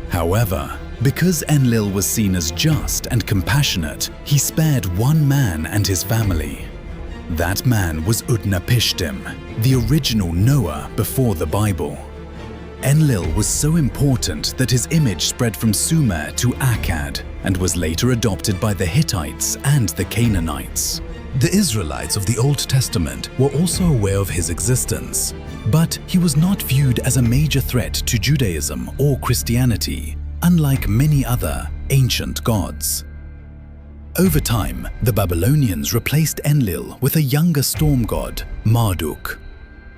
S1: However, because Enlil was seen as just and compassionate, he spared one man and his family. That man was Utnapishtim, the original Noah before the Bible. Enlil was so important that his image spread from Sumer to Akkad and was later adopted by the Hittites and the Canaanites. The Israelites of the Old Testament were also aware of his existence, but he was not viewed as a major threat to Judaism or Christianity, unlike many other ancient gods. Over time, the Babylonians replaced Enlil with a younger storm god, Marduk.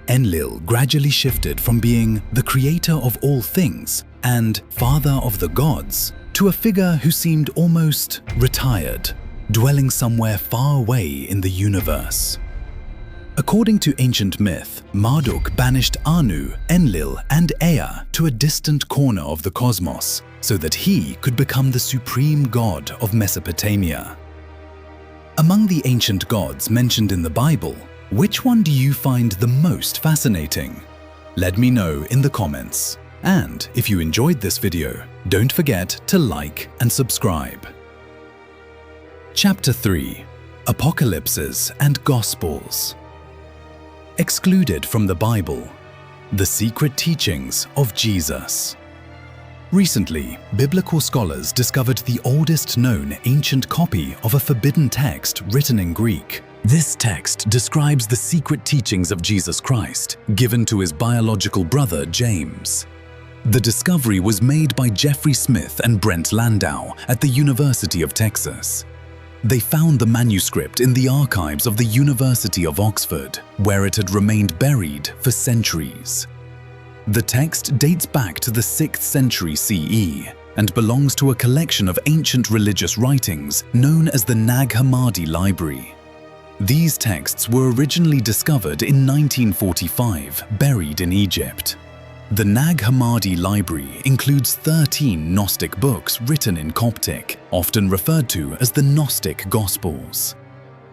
S1: Enlil gradually shifted from being the creator of all things and father of the gods to a figure who seemed almost retired, dwelling somewhere far away in the universe. According to ancient myth, Marduk banished Anu, Enlil, and Ea to a distant corner of the cosmos so that he could become the supreme god of Mesopotamia. Among the ancient gods mentioned in the Bible, which one do you find the most fascinating? Let me know in the comments. And if you enjoyed this video, don't forget to like and subscribe. Chapter 3: Apocalypses and Gospels. Excluded from the Bible: The Secret Teachings of Jesus. Recently, biblical scholars discovered the oldest known ancient copy of a forbidden text written in Greek. This text describes the secret teachings of Jesus Christ, given to his biological brother James. The discovery was made by Jeffrey Smith and Brent Landau at the University of Texas. They found the manuscript in the archives of the University of Oxford, where it had remained buried for centuries. The text dates back to the 6th century CE and belongs to a collection of ancient religious writings known as the Nag Hammadi Library. These texts were originally discovered in 1945, buried in Egypt. The Nag Hammadi Library includes 13 Gnostic books written in Coptic, often referred to as the Gnostic Gospels.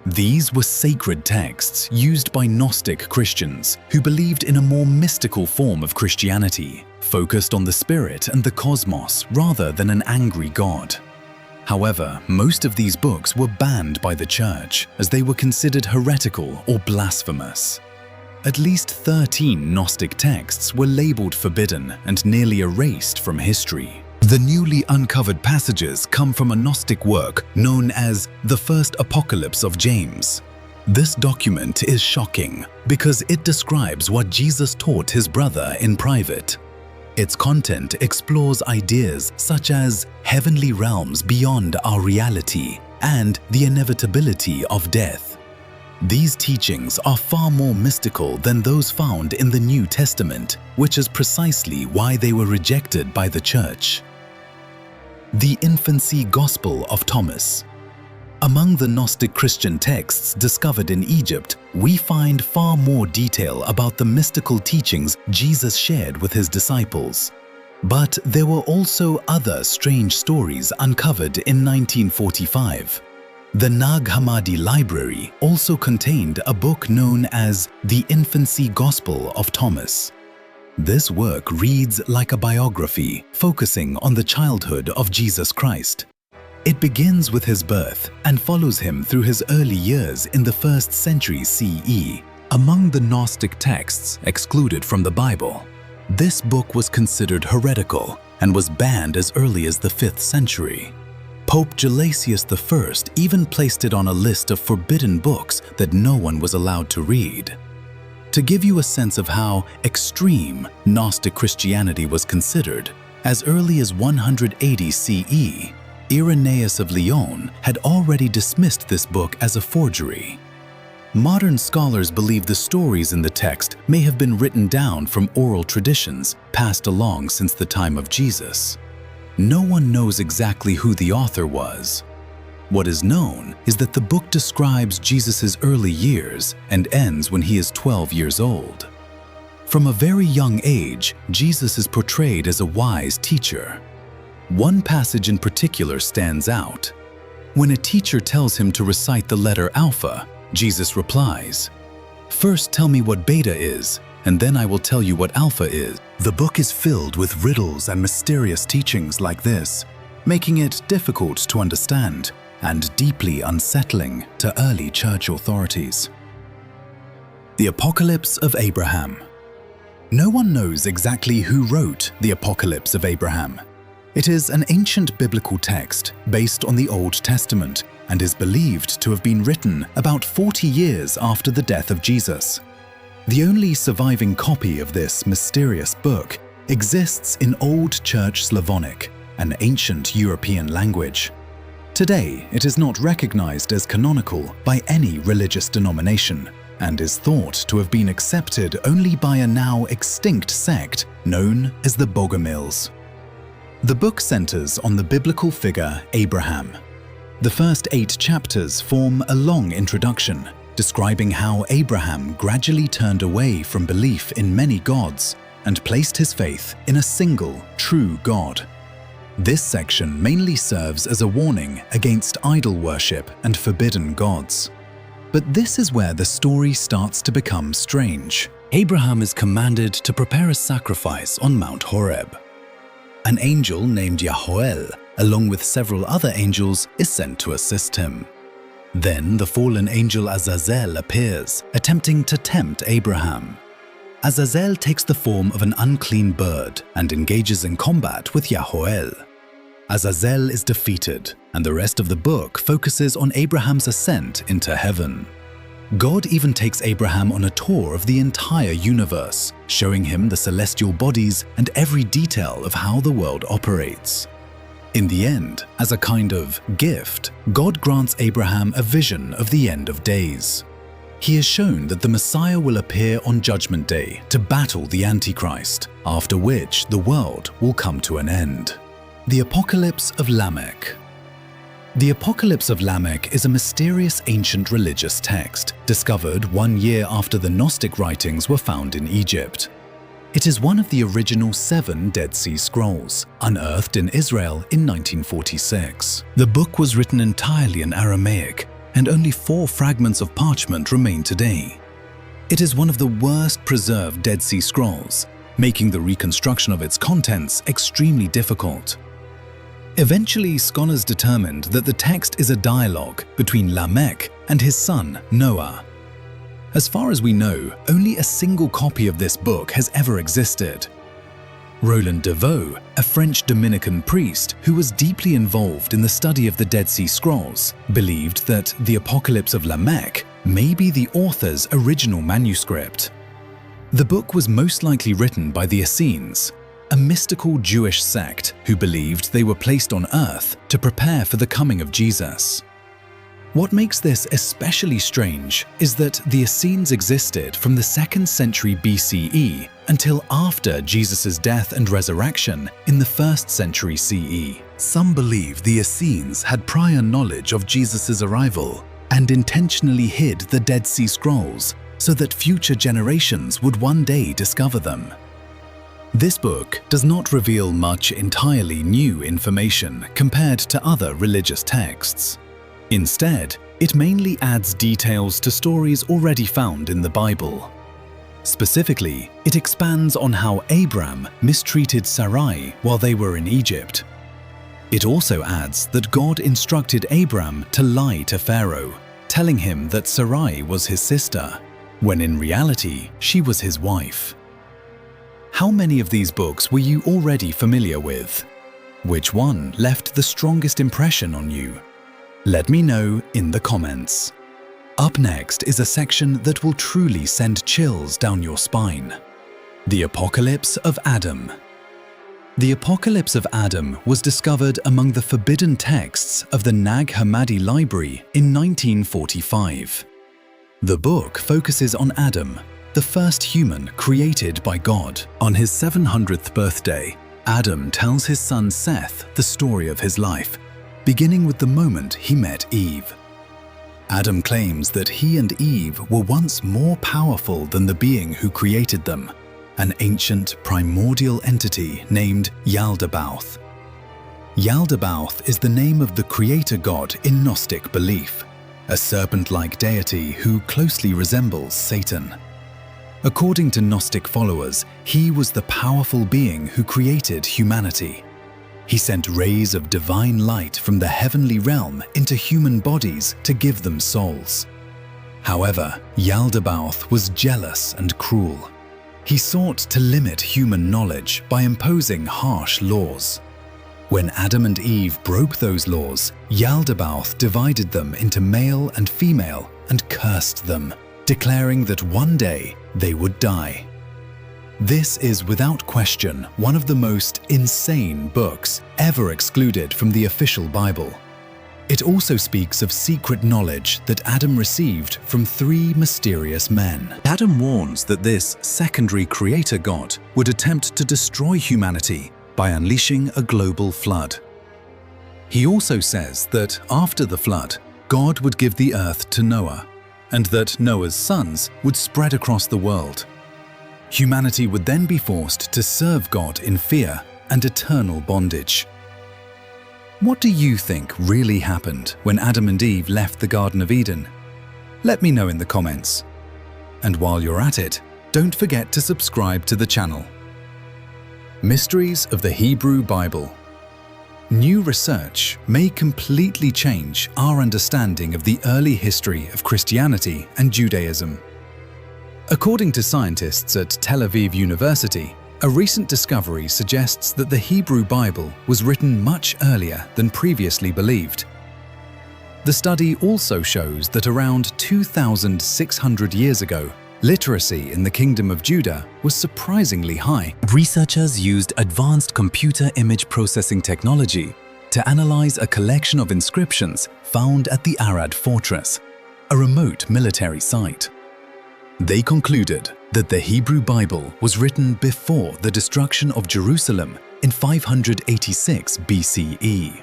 S1: These were sacred texts used by Gnostic Christians who believed in a more mystical form of Christianity, focused on the spirit and the cosmos rather than an angry God. However, most of these books were banned by the Church as they were considered heretical or blasphemous. At least 13 Gnostic texts were labeled forbidden and nearly erased from history. The newly uncovered passages come from a Gnostic work known as the First Apocalypse of James. This document is shocking because it describes what Jesus taught his brother in private. Its content explores ideas such as heavenly realms beyond our reality and the inevitability of death. These teachings are far more mystical than those found in the New Testament, which is precisely why they were rejected by the Church. The Infancy Gospel of Thomas. Among the Gnostic Christian texts discovered in Egypt, we find far more detail about the mystical teachings Jesus shared with his disciples. But there were also other strange stories uncovered in 1945. The Nag Hammadi Library also contained a book known as The Infancy Gospel of Thomas. This work reads like a biography, focusing on the childhood of Jesus Christ. It begins with his birth and follows him through his early years in the 1st century CE. Among the Gnostic texts excluded from the Bible, this book was considered heretical and was banned as early as the 5th century. Pope Gelasius I even placed it on a list of forbidden books that no one was allowed to read. To give you a sense of how extreme Gnostic Christianity was considered, as early as 180 CE, Irenaeus of Lyon had already dismissed this book as a forgery. Modern scholars believe the stories in the text may have been written down from oral traditions passed along since the time of Jesus. No one knows exactly who the author was. What is known is that the book describes Jesus' early years and ends when he is 12 years old. From a very young age, Jesus is portrayed as a wise teacher. One passage in particular stands out. When a teacher tells him to recite the letter Alpha, Jesus replies, "First tell me what Beta is, and then I will tell you what Alpha is." The book is filled with riddles and mysterious teachings like this, making it difficult to understand and deeply unsettling to early church authorities. The Apocalypse of Abraham. No one knows exactly who wrote the Apocalypse of Abraham. It is an ancient biblical text based on the Old Testament and is believed to have been written about 40 years after the death of Jesus. The only surviving copy of this mysterious book exists in Old Church Slavonic, an ancient European language. Today, it is not recognized as canonical by any religious denomination and is thought to have been accepted only by a now extinct sect known as the Bogomils. The book centers on the biblical figure Abraham. The first 8 chapters form a long introduction, describing how Abraham gradually turned away from belief in many gods and placed his faith in a single, true God. This section mainly serves as a warning against idol worship and forbidden gods. But this is where the story starts to become strange. Abraham is commanded to prepare a sacrifice on Mount Horeb. An angel named Yahoel, along with several other angels, is sent to assist him. Then the fallen angel Azazel appears, attempting to tempt Abraham. Azazel takes the form of an unclean bird and engages in combat with Yahoel. Azazel is defeated, and the rest of the book focuses on Abraham's ascent into heaven. God even takes Abraham on a tour of the entire universe, showing him the celestial bodies and every detail of how the world operates. In the end, as a kind of gift, God grants Abraham a vision of the end of days. He is shown that the Messiah will appear on Judgment Day to battle the Antichrist, after which the world will come to an end. The Apocalypse of Lamech. The Apocalypse of Lamech is a mysterious ancient religious text, discovered 1 year after the Gnostic writings were found in Egypt. It is one of the original 7 Dead Sea Scrolls, unearthed in Israel in 1946. The book was written entirely in Aramaic, and only 4 fragments of parchment remain today. It is one of the worst preserved Dead Sea Scrolls, making the reconstruction of its contents extremely difficult. Eventually, scholars determined that the text is a dialogue between Lamech and his son, Noah. As far as we know, only a single copy of this book has ever existed. Roland Deveau, a French Dominican priest who was deeply involved in the study of the Dead Sea Scrolls, believed that the Apocalypse of Lamech may be the author's original manuscript. The book was most likely written by the Essenes. a mystical Jewish sect who believed they were placed on earth to prepare for the coming of Jesus. What makes this especially strange is that the Essenes existed from the 2nd century BCE until after Jesus' death and resurrection in the 1st century CE. Some believe the Essenes had prior knowledge of Jesus' arrival and intentionally hid the Dead Sea Scrolls so that future generations would one day discover them. This book does not reveal much entirely new information compared to other religious texts. Instead, it mainly adds details to stories already found in the Bible. Specifically, it expands on how Abram mistreated Sarai while they were in Egypt. It also adds that God instructed Abram to lie to Pharaoh, telling him that Sarai was his sister, when in reality she was his wife. How many of these books were you already familiar with? Which one left the strongest impression on you? Let me know in the comments. Up next is a section that will truly send chills down your spine. The Apocalypse of Adam. The Apocalypse of Adam was discovered among the forbidden texts of the Nag Hammadi Library in 1945. The book focuses on Adam, the first human created by God. On his 700th birthday, Adam tells his son Seth the story of his life, beginning with the moment he met Eve. Adam claims that he and Eve were once more powerful than the being who created them, an ancient primordial entity named Yaldabaoth. Yaldabaoth is the name of the creator god in Gnostic belief, a serpent-like deity who closely resembles Satan. According to Gnostic followers, he was the powerful being who created humanity. He sent rays of divine light from the heavenly realm into human bodies to give them souls. However, Yaldabaoth was jealous and cruel. He sought to limit human knowledge by imposing harsh laws. When Adam and Eve broke those laws, Yaldabaoth divided them into male and female and cursed them, declaring that one day they would die. This is without question one of the most insane books ever excluded from the official Bible. It also speaks of secret knowledge that Adam received from 3 mysterious men. Adam warns that this secondary creator god would attempt to destroy humanity by unleashing a global flood. He also says that after the flood, God would give the earth to Noah, and that Noah's sons would spread across the world. Humanity would then be forced to serve God in fear and eternal bondage. What do you think really happened when Adam and Eve left the Garden of Eden? Let me know in the comments. And while you're at it, don't forget to subscribe to the channel. Mysteries of the Hebrew Bible. New research may completely change our understanding of the early history of Christianity and Judaism. According to scientists at Tel Aviv University, a recent discovery suggests that the Hebrew Bible was written much earlier than previously believed. The study also shows that around 2,600 years ago, literacy in the Kingdom of Judah was surprisingly high. Researchers used advanced computer image processing technology to analyze a collection of inscriptions found at the Arad Fortress, a remote military site. They concluded that the Hebrew Bible was written before the destruction of Jerusalem in 586 BCE.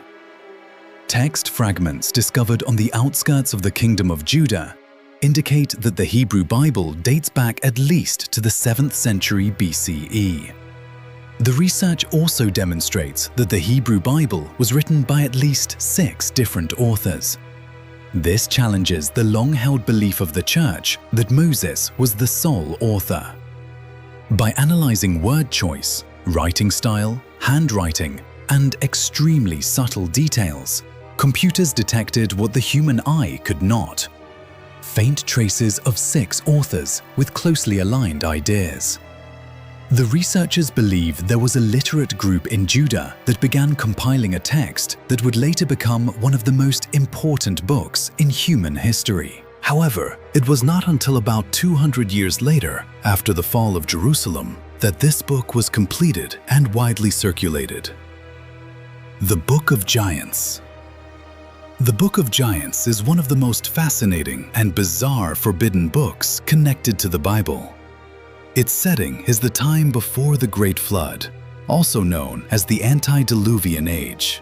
S1: Text fragments discovered on the outskirts of the Kingdom of Judah indicate that the Hebrew Bible dates back at least to the 7th century BCE. The research also demonstrates that the Hebrew Bible was written by at least 6 different authors. This challenges the long-held belief of the Church that Moses was the sole author. By analyzing word choice, writing style, handwriting, and extremely subtle details, computers detected what the human eye could not: faint traces of 6 authors with closely aligned ideas. The researchers believe there was a literate group in Judah that began compiling a text that would later become one of the most important books in human history. However, it was not until about 200 years later, after the fall of Jerusalem, that this book was completed and widely circulated. The Book of Giants. The Book of Giants is one of the most fascinating and bizarre forbidden books connected to the Bible. Its setting is the time before the Great Flood, also known as the Antediluvian Age.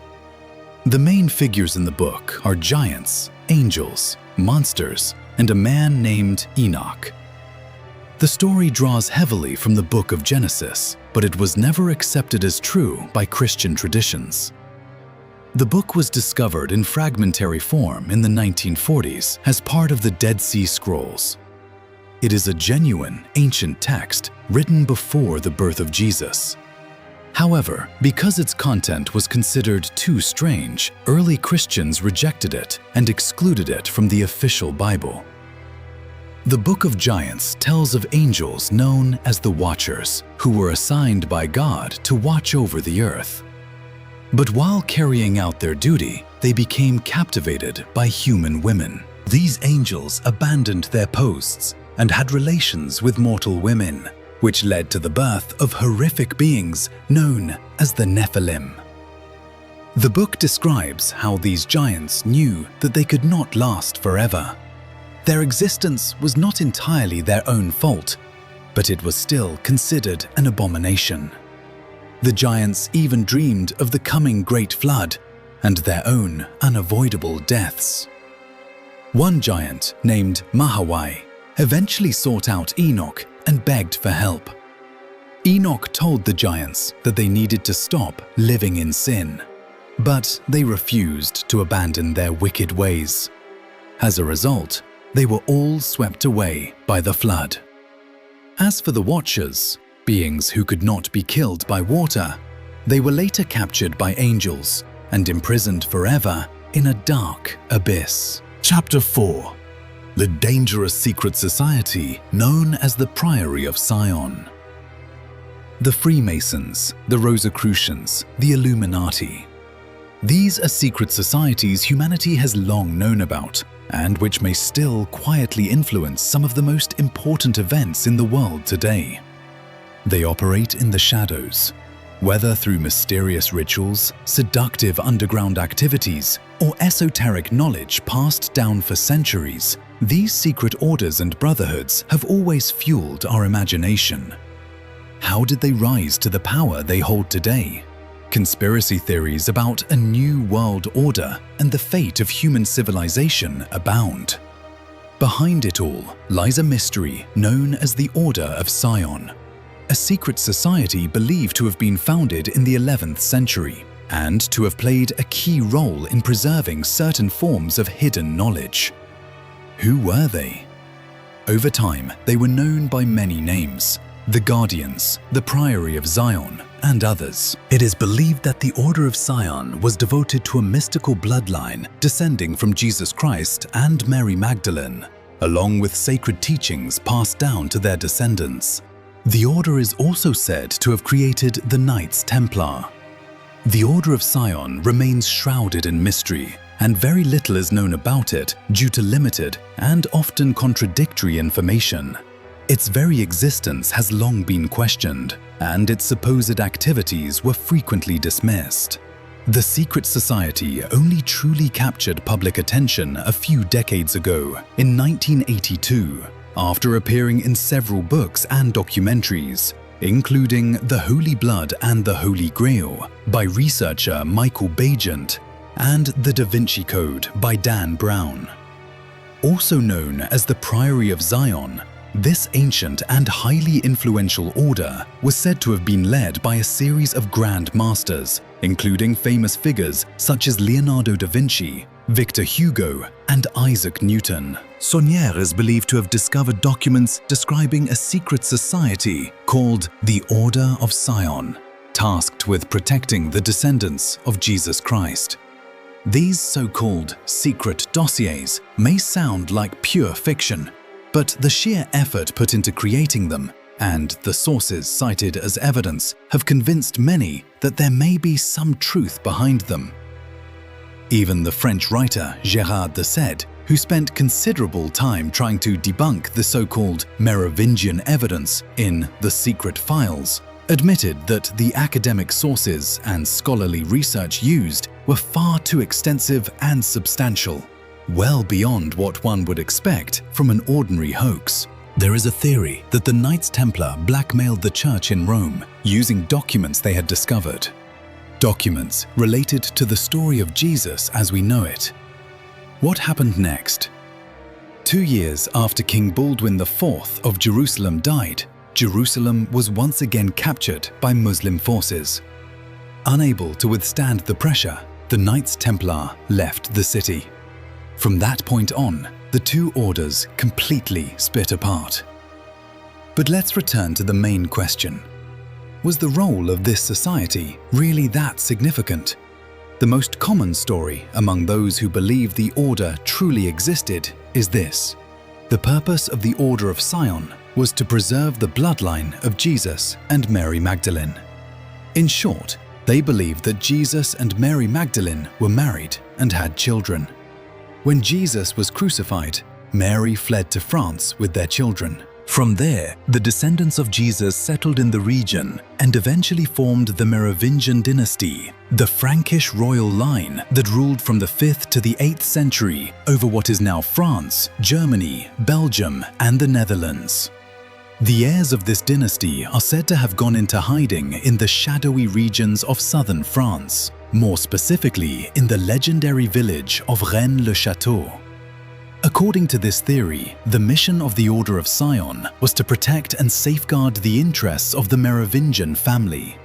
S1: The main figures in the book are giants, angels, monsters, and a man named Enoch. The story draws heavily from the book of Genesis, but it was never accepted as true by Christian traditions. The book was discovered in fragmentary form in the 1940s as part of the Dead Sea Scrolls. It is a genuine, ancient text written before the birth of Jesus. However, because its content was considered too strange, early Christians rejected it and excluded it from the official Bible. The Book of Giants tells of angels known as the Watchers, who were assigned by God to watch over the earth. But while carrying out their duty, they became captivated by human women. These angels abandoned their posts and had relations with mortal women, which led to the birth of horrific beings known as the Nephilim. The book describes how these giants knew that they could not last forever. Their existence was not entirely their own fault, but it was still considered an abomination. The giants even dreamed of the coming Great Flood and their own unavoidable deaths. One giant, named Mahawai, eventually sought out Enoch and begged for help. Enoch told the giants that they needed to stop living in sin, but they refused to abandon their wicked ways. As a result, they were all swept away by the flood. As for the Watchers, beings who could not be killed by water, they were later captured by angels and imprisoned forever in a dark abyss. Chapter 4. The dangerous secret society known as the Priory of Sion. The Freemasons, the Rosicrucians, the Illuminati. These are secret societies humanity has long known about, and which may still quietly influence some of the most important events in the world today. They operate in the shadows, whether through mysterious rituals, seductive underground activities, or esoteric knowledge passed down for centuries. These secret orders and brotherhoods have always fueled our imagination. How did they rise to the power they hold today? Conspiracy theories about a new world order and the fate of human civilization abound. Behind it all lies a mystery known as the Order of Sion, a secret society believed to have been founded in the 11th century and to have played a key role in preserving certain forms of hidden knowledge. Who were they? Over time, they were known by many names: the Guardians, the Priory of Zion, and others. It is believed that the Order of Sion was devoted to a mystical bloodline descending from Jesus Christ and Mary Magdalene, along with sacred teachings passed down to their descendants. The order is also said to have created the Knights Templar. The Order of Sion remains shrouded in mystery, and very little is known about it due to limited and often contradictory information. Its very existence has long been questioned, and its supposed activities were frequently dismissed. The secret society only truly captured public attention a few decades ago, in 1982, after appearing in several books and documentaries, including The Holy Blood and the Holy Grail by researcher Michael Bagent and The Da Vinci Code by Dan Brown. Also known as the Priory of Zion, this ancient and highly influential order was said to have been led by a series of Grand Masters, including famous figures such as Leonardo da Vinci, Victor Hugo, and Isaac Newton. Saunier is believed to have discovered documents describing a secret society called the Order of Sion, tasked with protecting the descendants of Jesus Christ. These so-called secret dossiers may sound like pure fiction, but the sheer effort put into creating them and the sources cited as evidence have convinced many that there may be some truth behind them. Even the French writer Gérard de Sède, who spent considerable time trying to debunk the so-called Merovingian evidence in The Secret Files, admitted that the academic sources and scholarly research used were far too extensive and substantial, well beyond what one would expect from an ordinary hoax. There is a theory that the Knights Templar blackmailed the church in Rome using documents they had discovered. Documents related to the story of Jesus as we know it. What happened next? 2 years after King Baldwin IV of Jerusalem died, Jerusalem was once again captured by Muslim forces. Unable to withstand the pressure, the Knights Templar left the city. From that point on, the two orders completely split apart. But let's return to the main question. Was the role of this society really that significant? The most common story among those who believe the order truly existed is this. The purpose of the Order of Sion was to preserve the bloodline of Jesus and Mary Magdalene. In short, they believed that Jesus and Mary Magdalene were married and had children. When Jesus was crucified, Mary fled to France with their children. From there, the descendants of Jesus settled in the region and eventually formed the Merovingian dynasty, the Frankish royal line that ruled from the 5th to the 8th century over what is now France, Germany, Belgium, and the Netherlands. The heirs of this dynasty are said to have gone into hiding in the shadowy regions of southern France, more specifically in the legendary village of Rennes-le-Château. According to this theory, the mission of the Order of Sion was to protect and safeguard the interests of the Merovingian family.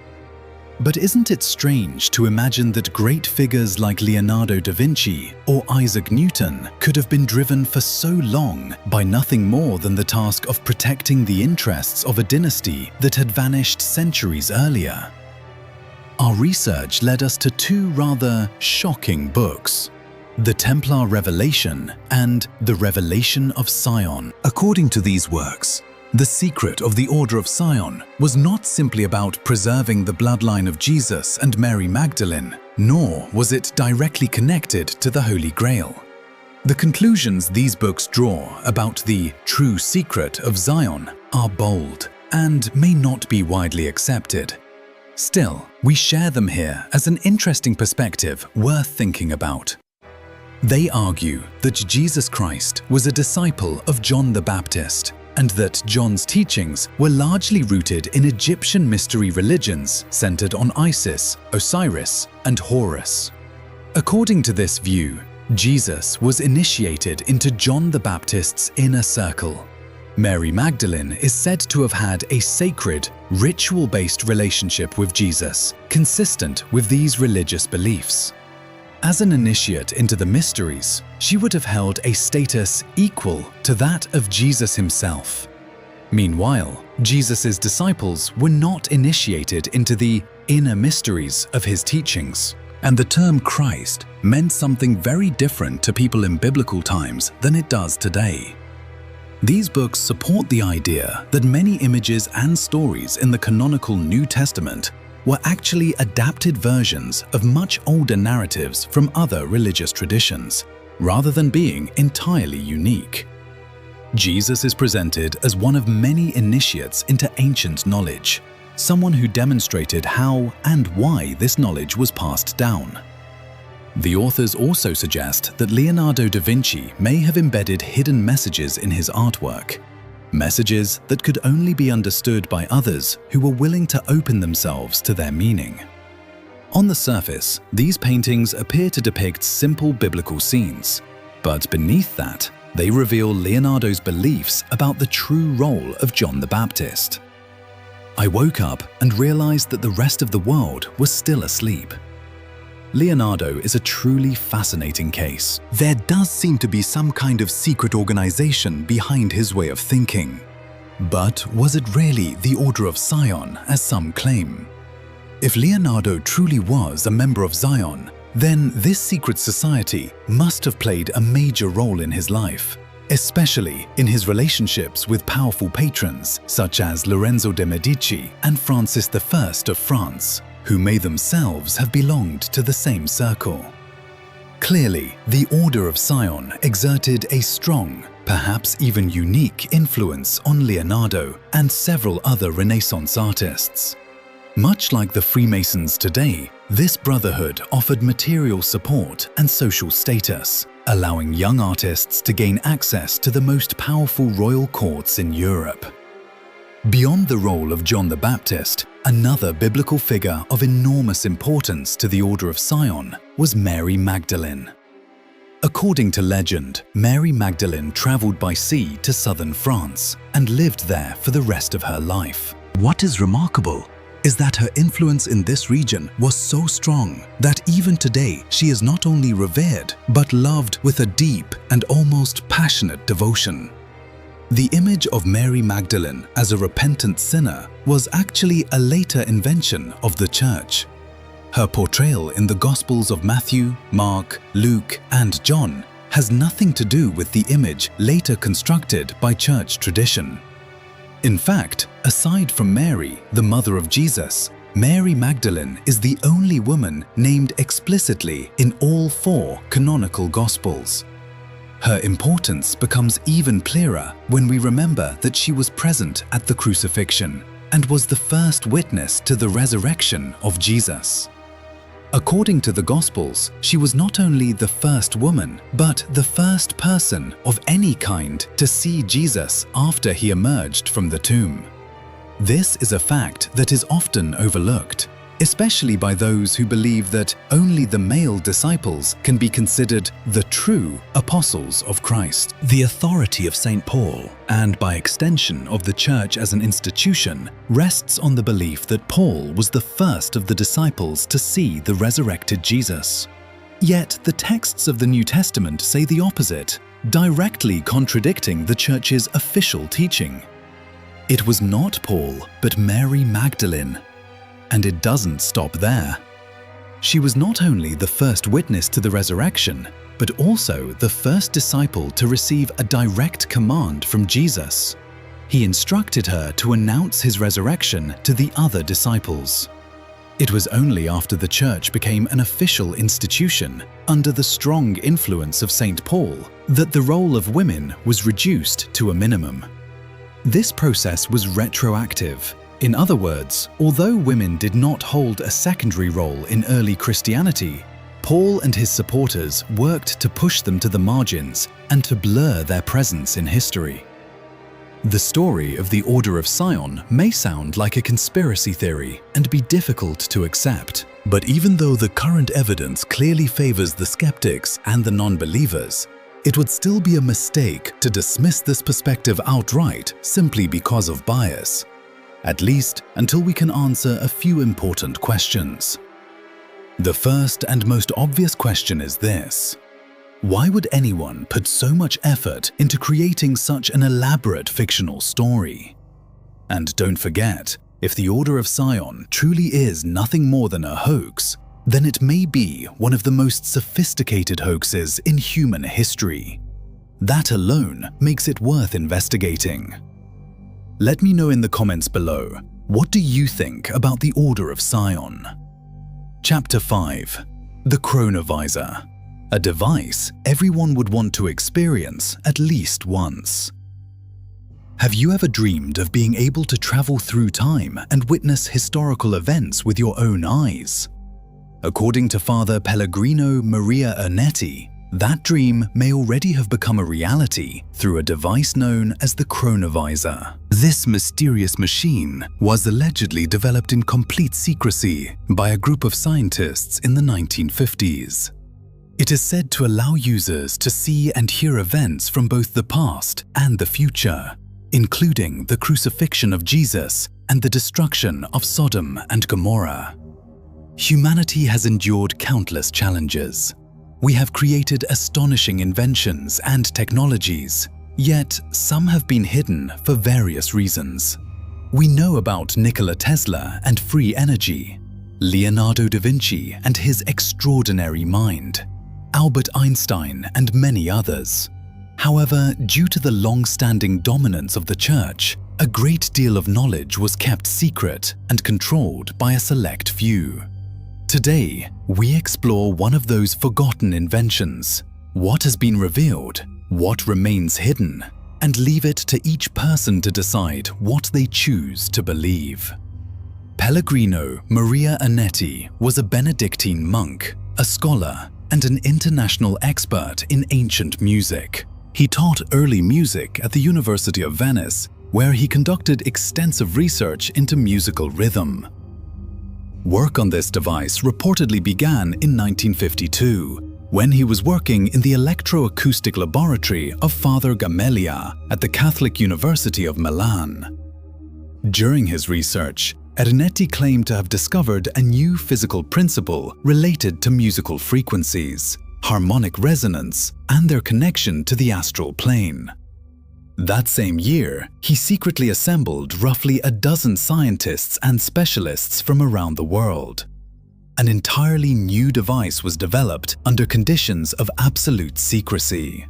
S1: But isn't it strange to imagine that great figures like Leonardo da Vinci or Isaac Newton could have been driven for so long by nothing more than the task of protecting the interests of a dynasty that had vanished centuries earlier? Our research led us to two rather shocking books: The Templar Revelation and The Revelation of Sion. According to these works, the secret of the Order of Sion was not simply about preserving the bloodline of Jesus and Mary Magdalene, nor was it directly connected to the Holy Grail. The conclusions these books draw about the true secret of Zion are bold and may not be widely accepted. Still, we share them here as an interesting perspective worth thinking about. They argue that Jesus Christ was a disciple of John the Baptist, and that John's teachings were largely rooted in Egyptian mystery religions centered on Isis, Osiris, and Horus. According to this view, Jesus was initiated into John the Baptist's inner circle. Mary Magdalene is said to have had a sacred, ritual-based relationship with Jesus, consistent with these religious beliefs. As an initiate into the mysteries, she would have held a status equal to that of Jesus himself. Meanwhile, Jesus' disciples were not initiated into the inner mysteries of his teachings, and the term Christ meant something very different to people in biblical times than it does today. These books support the idea that many images and stories in the canonical New Testament were actually adapted versions of much older narratives from other religious traditions, rather than being entirely unique. Jesus is presented as one of many initiates into ancient knowledge, someone who demonstrated how and why this knowledge was passed down. The authors also suggest that Leonardo da Vinci may have embedded hidden messages in his artwork, messages that could only be understood by others who were willing to open themselves to their meaning. On the surface, these paintings appear to depict simple biblical scenes, but beneath that, they reveal Leonardo's beliefs about the true role of John the Baptist. I woke up and realized that the rest of the world was still asleep. Leonardo is a truly fascinating case. There does seem to be some kind of secret organization behind his way of thinking. But was it really the Order of Sion, as some claim? If Leonardo truly was a member of Zion, then this secret society must have played a major role in his life, especially in his relationships with powerful patrons such as Lorenzo de' Medici and Francis I of France, who may themselves have belonged to the same circle. Clearly, the Order of Sion exerted a strong, perhaps even unique influence on Leonardo and several other Renaissance artists. Much like the Freemasons today, this brotherhood offered material support and social status, allowing young artists to gain access to the most powerful royal courts in Europe. Beyond the role of John the Baptist, another biblical figure of enormous importance to the Order of Sion was Mary Magdalene. According to legend, Mary Magdalene traveled by sea to southern France and lived there for the rest of her life. What is remarkable is that her influence in this region was so strong that even today she is not only revered but loved with a deep and almost passionate devotion. The image of Mary Magdalene as a repentant sinner was actually a later invention of the Church. Her portrayal in the Gospels of Matthew, Mark, Luke, and John has nothing to do with the image later constructed by Church tradition. In fact, aside from Mary, the mother of Jesus, Mary Magdalene is the only woman named explicitly in all 4 canonical Gospels. Her importance becomes even clearer when we remember that she was present at the crucifixion and was the first witness to the resurrection of Jesus. According to the Gospels, she was not only the first woman, but the first person of any kind to see Jesus after he emerged from the tomb. This is a fact that is often overlooked, especially by those who believe that only the male disciples can be considered the true apostles of Christ. The authority of St. Paul, and by extension of the Church as an institution, rests on the belief that Paul was the first of the disciples to see the resurrected Jesus. Yet the texts of the New Testament say the opposite, directly contradicting the Church's official teaching. It was not Paul, but Mary Magdalene. And it doesn't stop there. She was not only the first witness to the resurrection, but also the first disciple to receive a direct command from Jesus. He instructed her to announce his resurrection to the other disciples. It was only after the Church became an official institution, under the strong influence of St. Paul, that the role of women was reduced to a minimum. This process was retroactive. In other words, although women did not hold a secondary role in early Christianity, Paul and his supporters worked to push them to the margins and to blur their presence in history. The story of the Order of Sion may sound like a conspiracy theory and be difficult to accept, but even though the current evidence clearly favors the skeptics and the non-believers, it would still be a mistake to dismiss this perspective outright simply because of bias. At least until we can answer a few important questions. The first and most obvious question is this: why would anyone put so much effort into creating such an elaborate fictional story? And don't forget, if the Order of Sion truly is nothing more than a hoax, then it may be one of the most sophisticated hoaxes in human history. That alone makes it worth investigating. Let me know in the comments below, what do you think about the Order of Sion? Chapter 5. The Chronovisor. A device everyone would want to experience at least once. Have you ever dreamed of being able to travel through time and witness historical events with your own eyes? According to Father Pellegrino Maria Ernetti, that dream may already have become a reality through a device known as the Chronovisor. This mysterious machine was allegedly developed in complete secrecy by a group of scientists in the 1950s. It is said to allow users to see and hear events from both the past and the future, including the crucifixion of Jesus and the destruction of Sodom and Gomorrah. Humanity has endured countless challenges. We have created astonishing inventions and technologies, yet some have been hidden for various reasons. We know about Nikola Tesla and free energy, Leonardo da Vinci and his extraordinary mind, Albert Einstein and many others. However, due to the long-standing dominance of the Church, a great deal of knowledge was kept secret and controlled by a select few. Today, we explore one of those forgotten inventions, what has been revealed, what remains hidden, and leave it to each person to decide what they choose to believe. Pellegrino Maria Anetti was a Benedictine monk, a scholar, and an international expert in ancient music. He taught early music at the University of Venice, where he conducted extensive research into musical rhythm. Work on this device reportedly began in 1952, when he was working in the electroacoustic laboratory of Father Gamelia at the Catholic University of Milan. During his research, Ernetti claimed to have discovered a new physical principle related to musical frequencies, harmonic resonance, and their connection to the astral plane. That same year, he secretly assembled roughly a dozen scientists and specialists from around the world. An entirely new device was developed under conditions of absolute secrecy.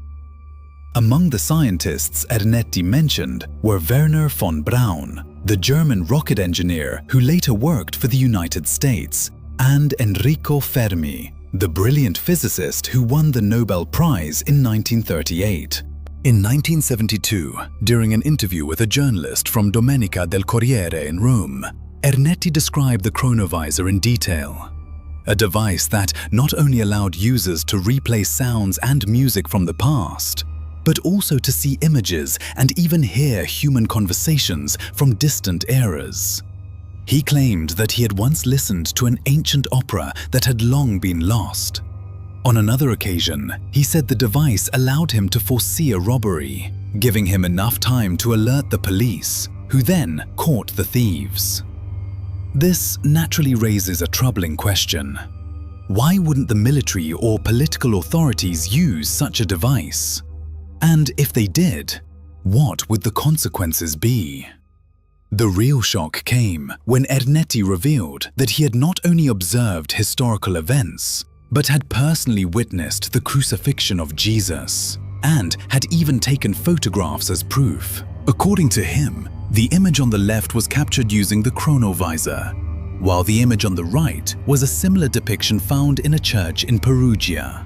S1: Among the scientists Ernetti mentioned were Werner von Braun, the German rocket engineer who later worked for the United States, and Enrico Fermi, the brilliant physicist who won the Nobel Prize in 1938. In 1972, during an interview with a journalist from Domenica del Corriere in Rome, Ernetti described the chronovisor in detail. A device that not only allowed users to replay sounds and music from the past, but also to see images and even hear human conversations from distant eras. He claimed that he had once listened to an ancient opera that had long been lost. On another occasion, he said the device allowed him to foresee a robbery, giving him enough time to alert the police, who then caught the thieves. This naturally raises a troubling question. Why wouldn't the military or political authorities use such a device? And if they did, what would the consequences be? The real shock came when Ernetti revealed that he had not only observed historical events, but had personally witnessed the crucifixion of Jesus, and had even taken photographs as proof. According to him, the image on the left was captured using the chronovisor, while the image on the right was a similar depiction found in a church in Perugia.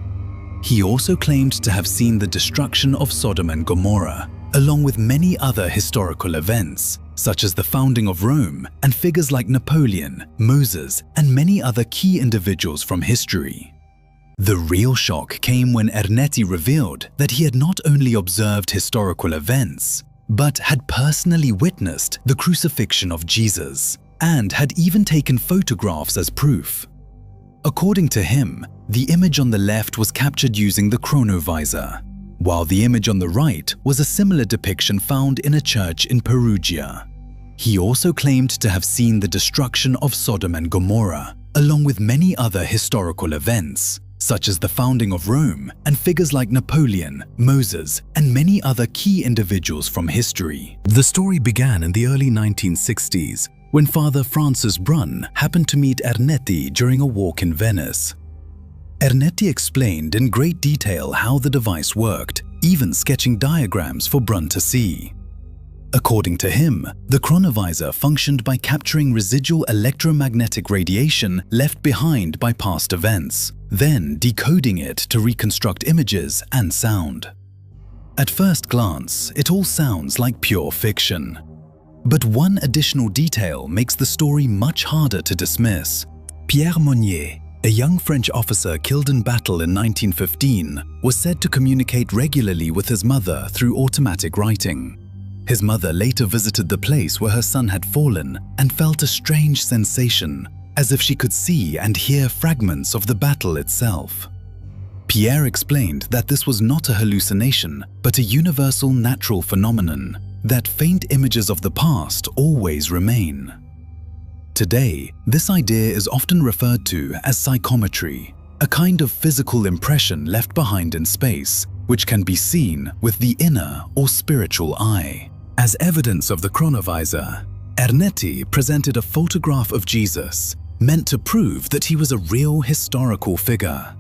S1: He also claimed to have seen the destruction of Sodom and Gomorrah, along with many other historical events, such as the founding of Rome and figures like Napoleon, Moses, and many other key individuals from history. The real shock came when Ernetti revealed that he had not only observed historical events, but had personally witnessed the crucifixion of Jesus, and had even taken photographs as proof. According to him, the image on the left was captured using the chronovisor, while the image on the right was a similar depiction found in a church in Perugia. He also claimed to have seen the destruction of Sodom and Gomorrah, along with many other historical events, such as the founding of Rome and figures like Napoleon, Moses, and many other key individuals from history. The story began in the early 1960s, when Father Francis Brunn happened to meet Ernetti during a walk in Venice. Ernetti explained in great detail how the device worked, even sketching diagrams for Brunn to see. According to him, the chronovisor functioned by capturing residual electromagnetic radiation left behind by past events, then decoding it to reconstruct images and sound. At first glance, it all sounds like pure fiction. But one additional detail makes the story much harder to dismiss. Pierre Monnier, a young French officer killed in battle in 1915, was said to communicate regularly with his mother through automatic writing. His mother later visited the place where her son had fallen and felt a strange sensation, as if she could see and hear fragments of the battle itself. Pierre explained that this was not a hallucination, but a universal natural phenomenon, that faint images of the past always remain. Today, this idea is often referred to as psychometry, a kind of physical impression left behind in space, which can be seen with the inner or spiritual eye. As evidence of the chronovisor, Ernetti presented a photograph of Jesus, meant to prove that he was a real historical figure.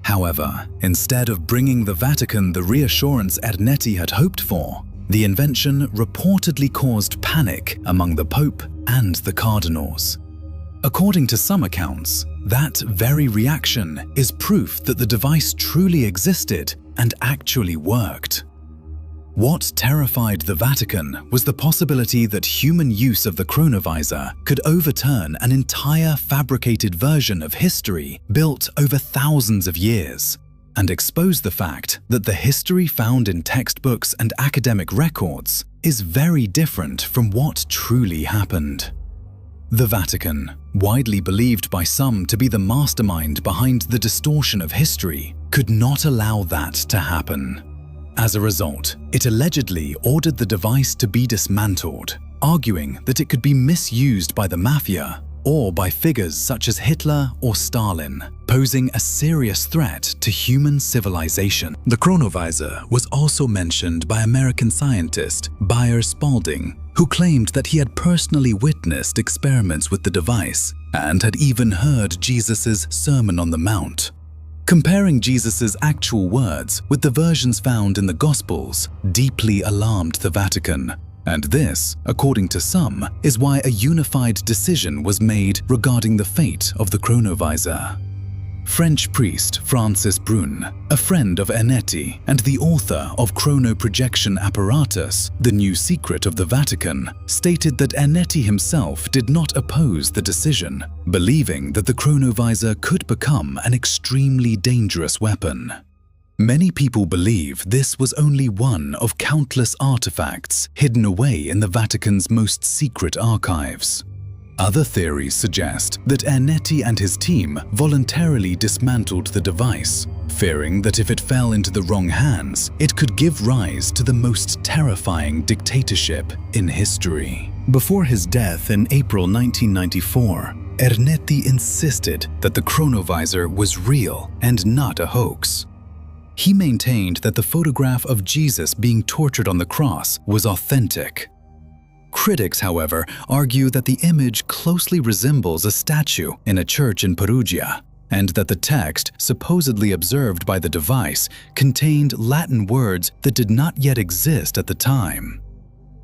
S1: However, instead of bringing the Vatican the reassurance Ernetti had hoped for, the invention reportedly caused panic among the Pope and the cardinals. According to some accounts, that very reaction is proof that the device truly existed and actually worked. What terrified the Vatican was the possibility that human use of the chronovisor could overturn an entire fabricated version of history built over thousands of years, and expose the fact that the history found in textbooks and academic records is very different from what truly happened. The Vatican, widely believed by some to be the mastermind behind the distortion of history, could not allow that to happen. As a result, it allegedly ordered the device to be dismantled, arguing that it could be misused by the mafia or by figures such as Hitler or Stalin, posing a serious threat to human civilization. The chronovisor was also mentioned by American scientist Bayer Spalding, who claimed that he had personally witnessed experiments with the device and had even heard Jesus' Sermon on the Mount. Comparing Jesus' actual words with the versions found in the Gospels deeply alarmed the Vatican, and this, according to some, is why a unified decision was made regarding the fate of the chronovisor. French priest Francis Brune, a friend of Ernetti and the author of Chronoprojection Apparatus, The New Secret of the Vatican, stated that Ernetti himself did not oppose the decision, believing that the chronovisor could become an extremely dangerous weapon. Many people believe this was only one of countless artifacts hidden away in the Vatican's most secret archives. Other theories suggest that Ernetti and his team voluntarily dismantled the device, fearing that if it fell into the wrong hands, it could give rise to the most terrifying dictatorship in history. Before his death in April 1994, Ernetti insisted that the chronovisor was real and not a hoax. He maintained that the photograph of Jesus being tortured on the cross was authentic. Critics, however, argue that the image closely resembles a statue in a church in Perugia, and that the text, supposedly observed by the device, contained Latin words that did not yet exist at the time.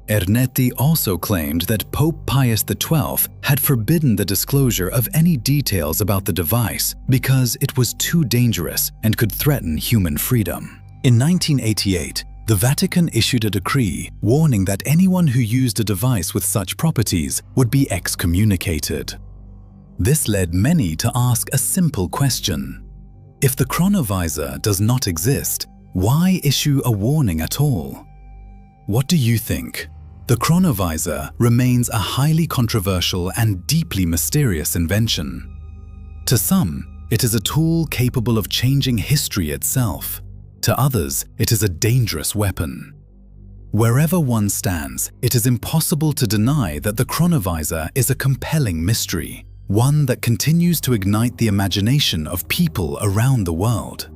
S1: Ernetti also claimed that Pope Pius XII had forbidden the disclosure of any details about the device because it was too dangerous and could threaten human freedom. In 1988, the Vatican issued a decree warning that anyone who used a device with such properties would be excommunicated. This led many to ask a simple question. If the chronovisor does not exist, why issue a warning at all? What do you think? The chronovisor remains a highly controversial and deeply mysterious invention. To some, it is a tool capable of changing history itself. To others, it is a dangerous weapon. Wherever one stands, it is impossible to deny that the chronovisor is a compelling mystery, one that continues to ignite the imagination of people around the world.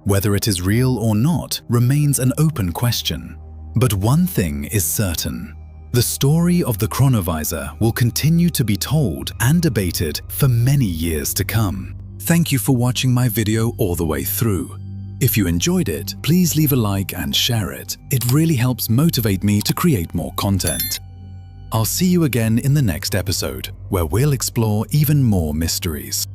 S1: Whether it is real or not remains an open question. But one thing is certain. The story of the chronovisor will continue to be told and debated for many years to come. Thank you for watching my video all the way through. If you enjoyed it, please leave a like and share it. It really helps motivate me to create more content. I'll see you again in the next episode, where we'll explore even more mysteries.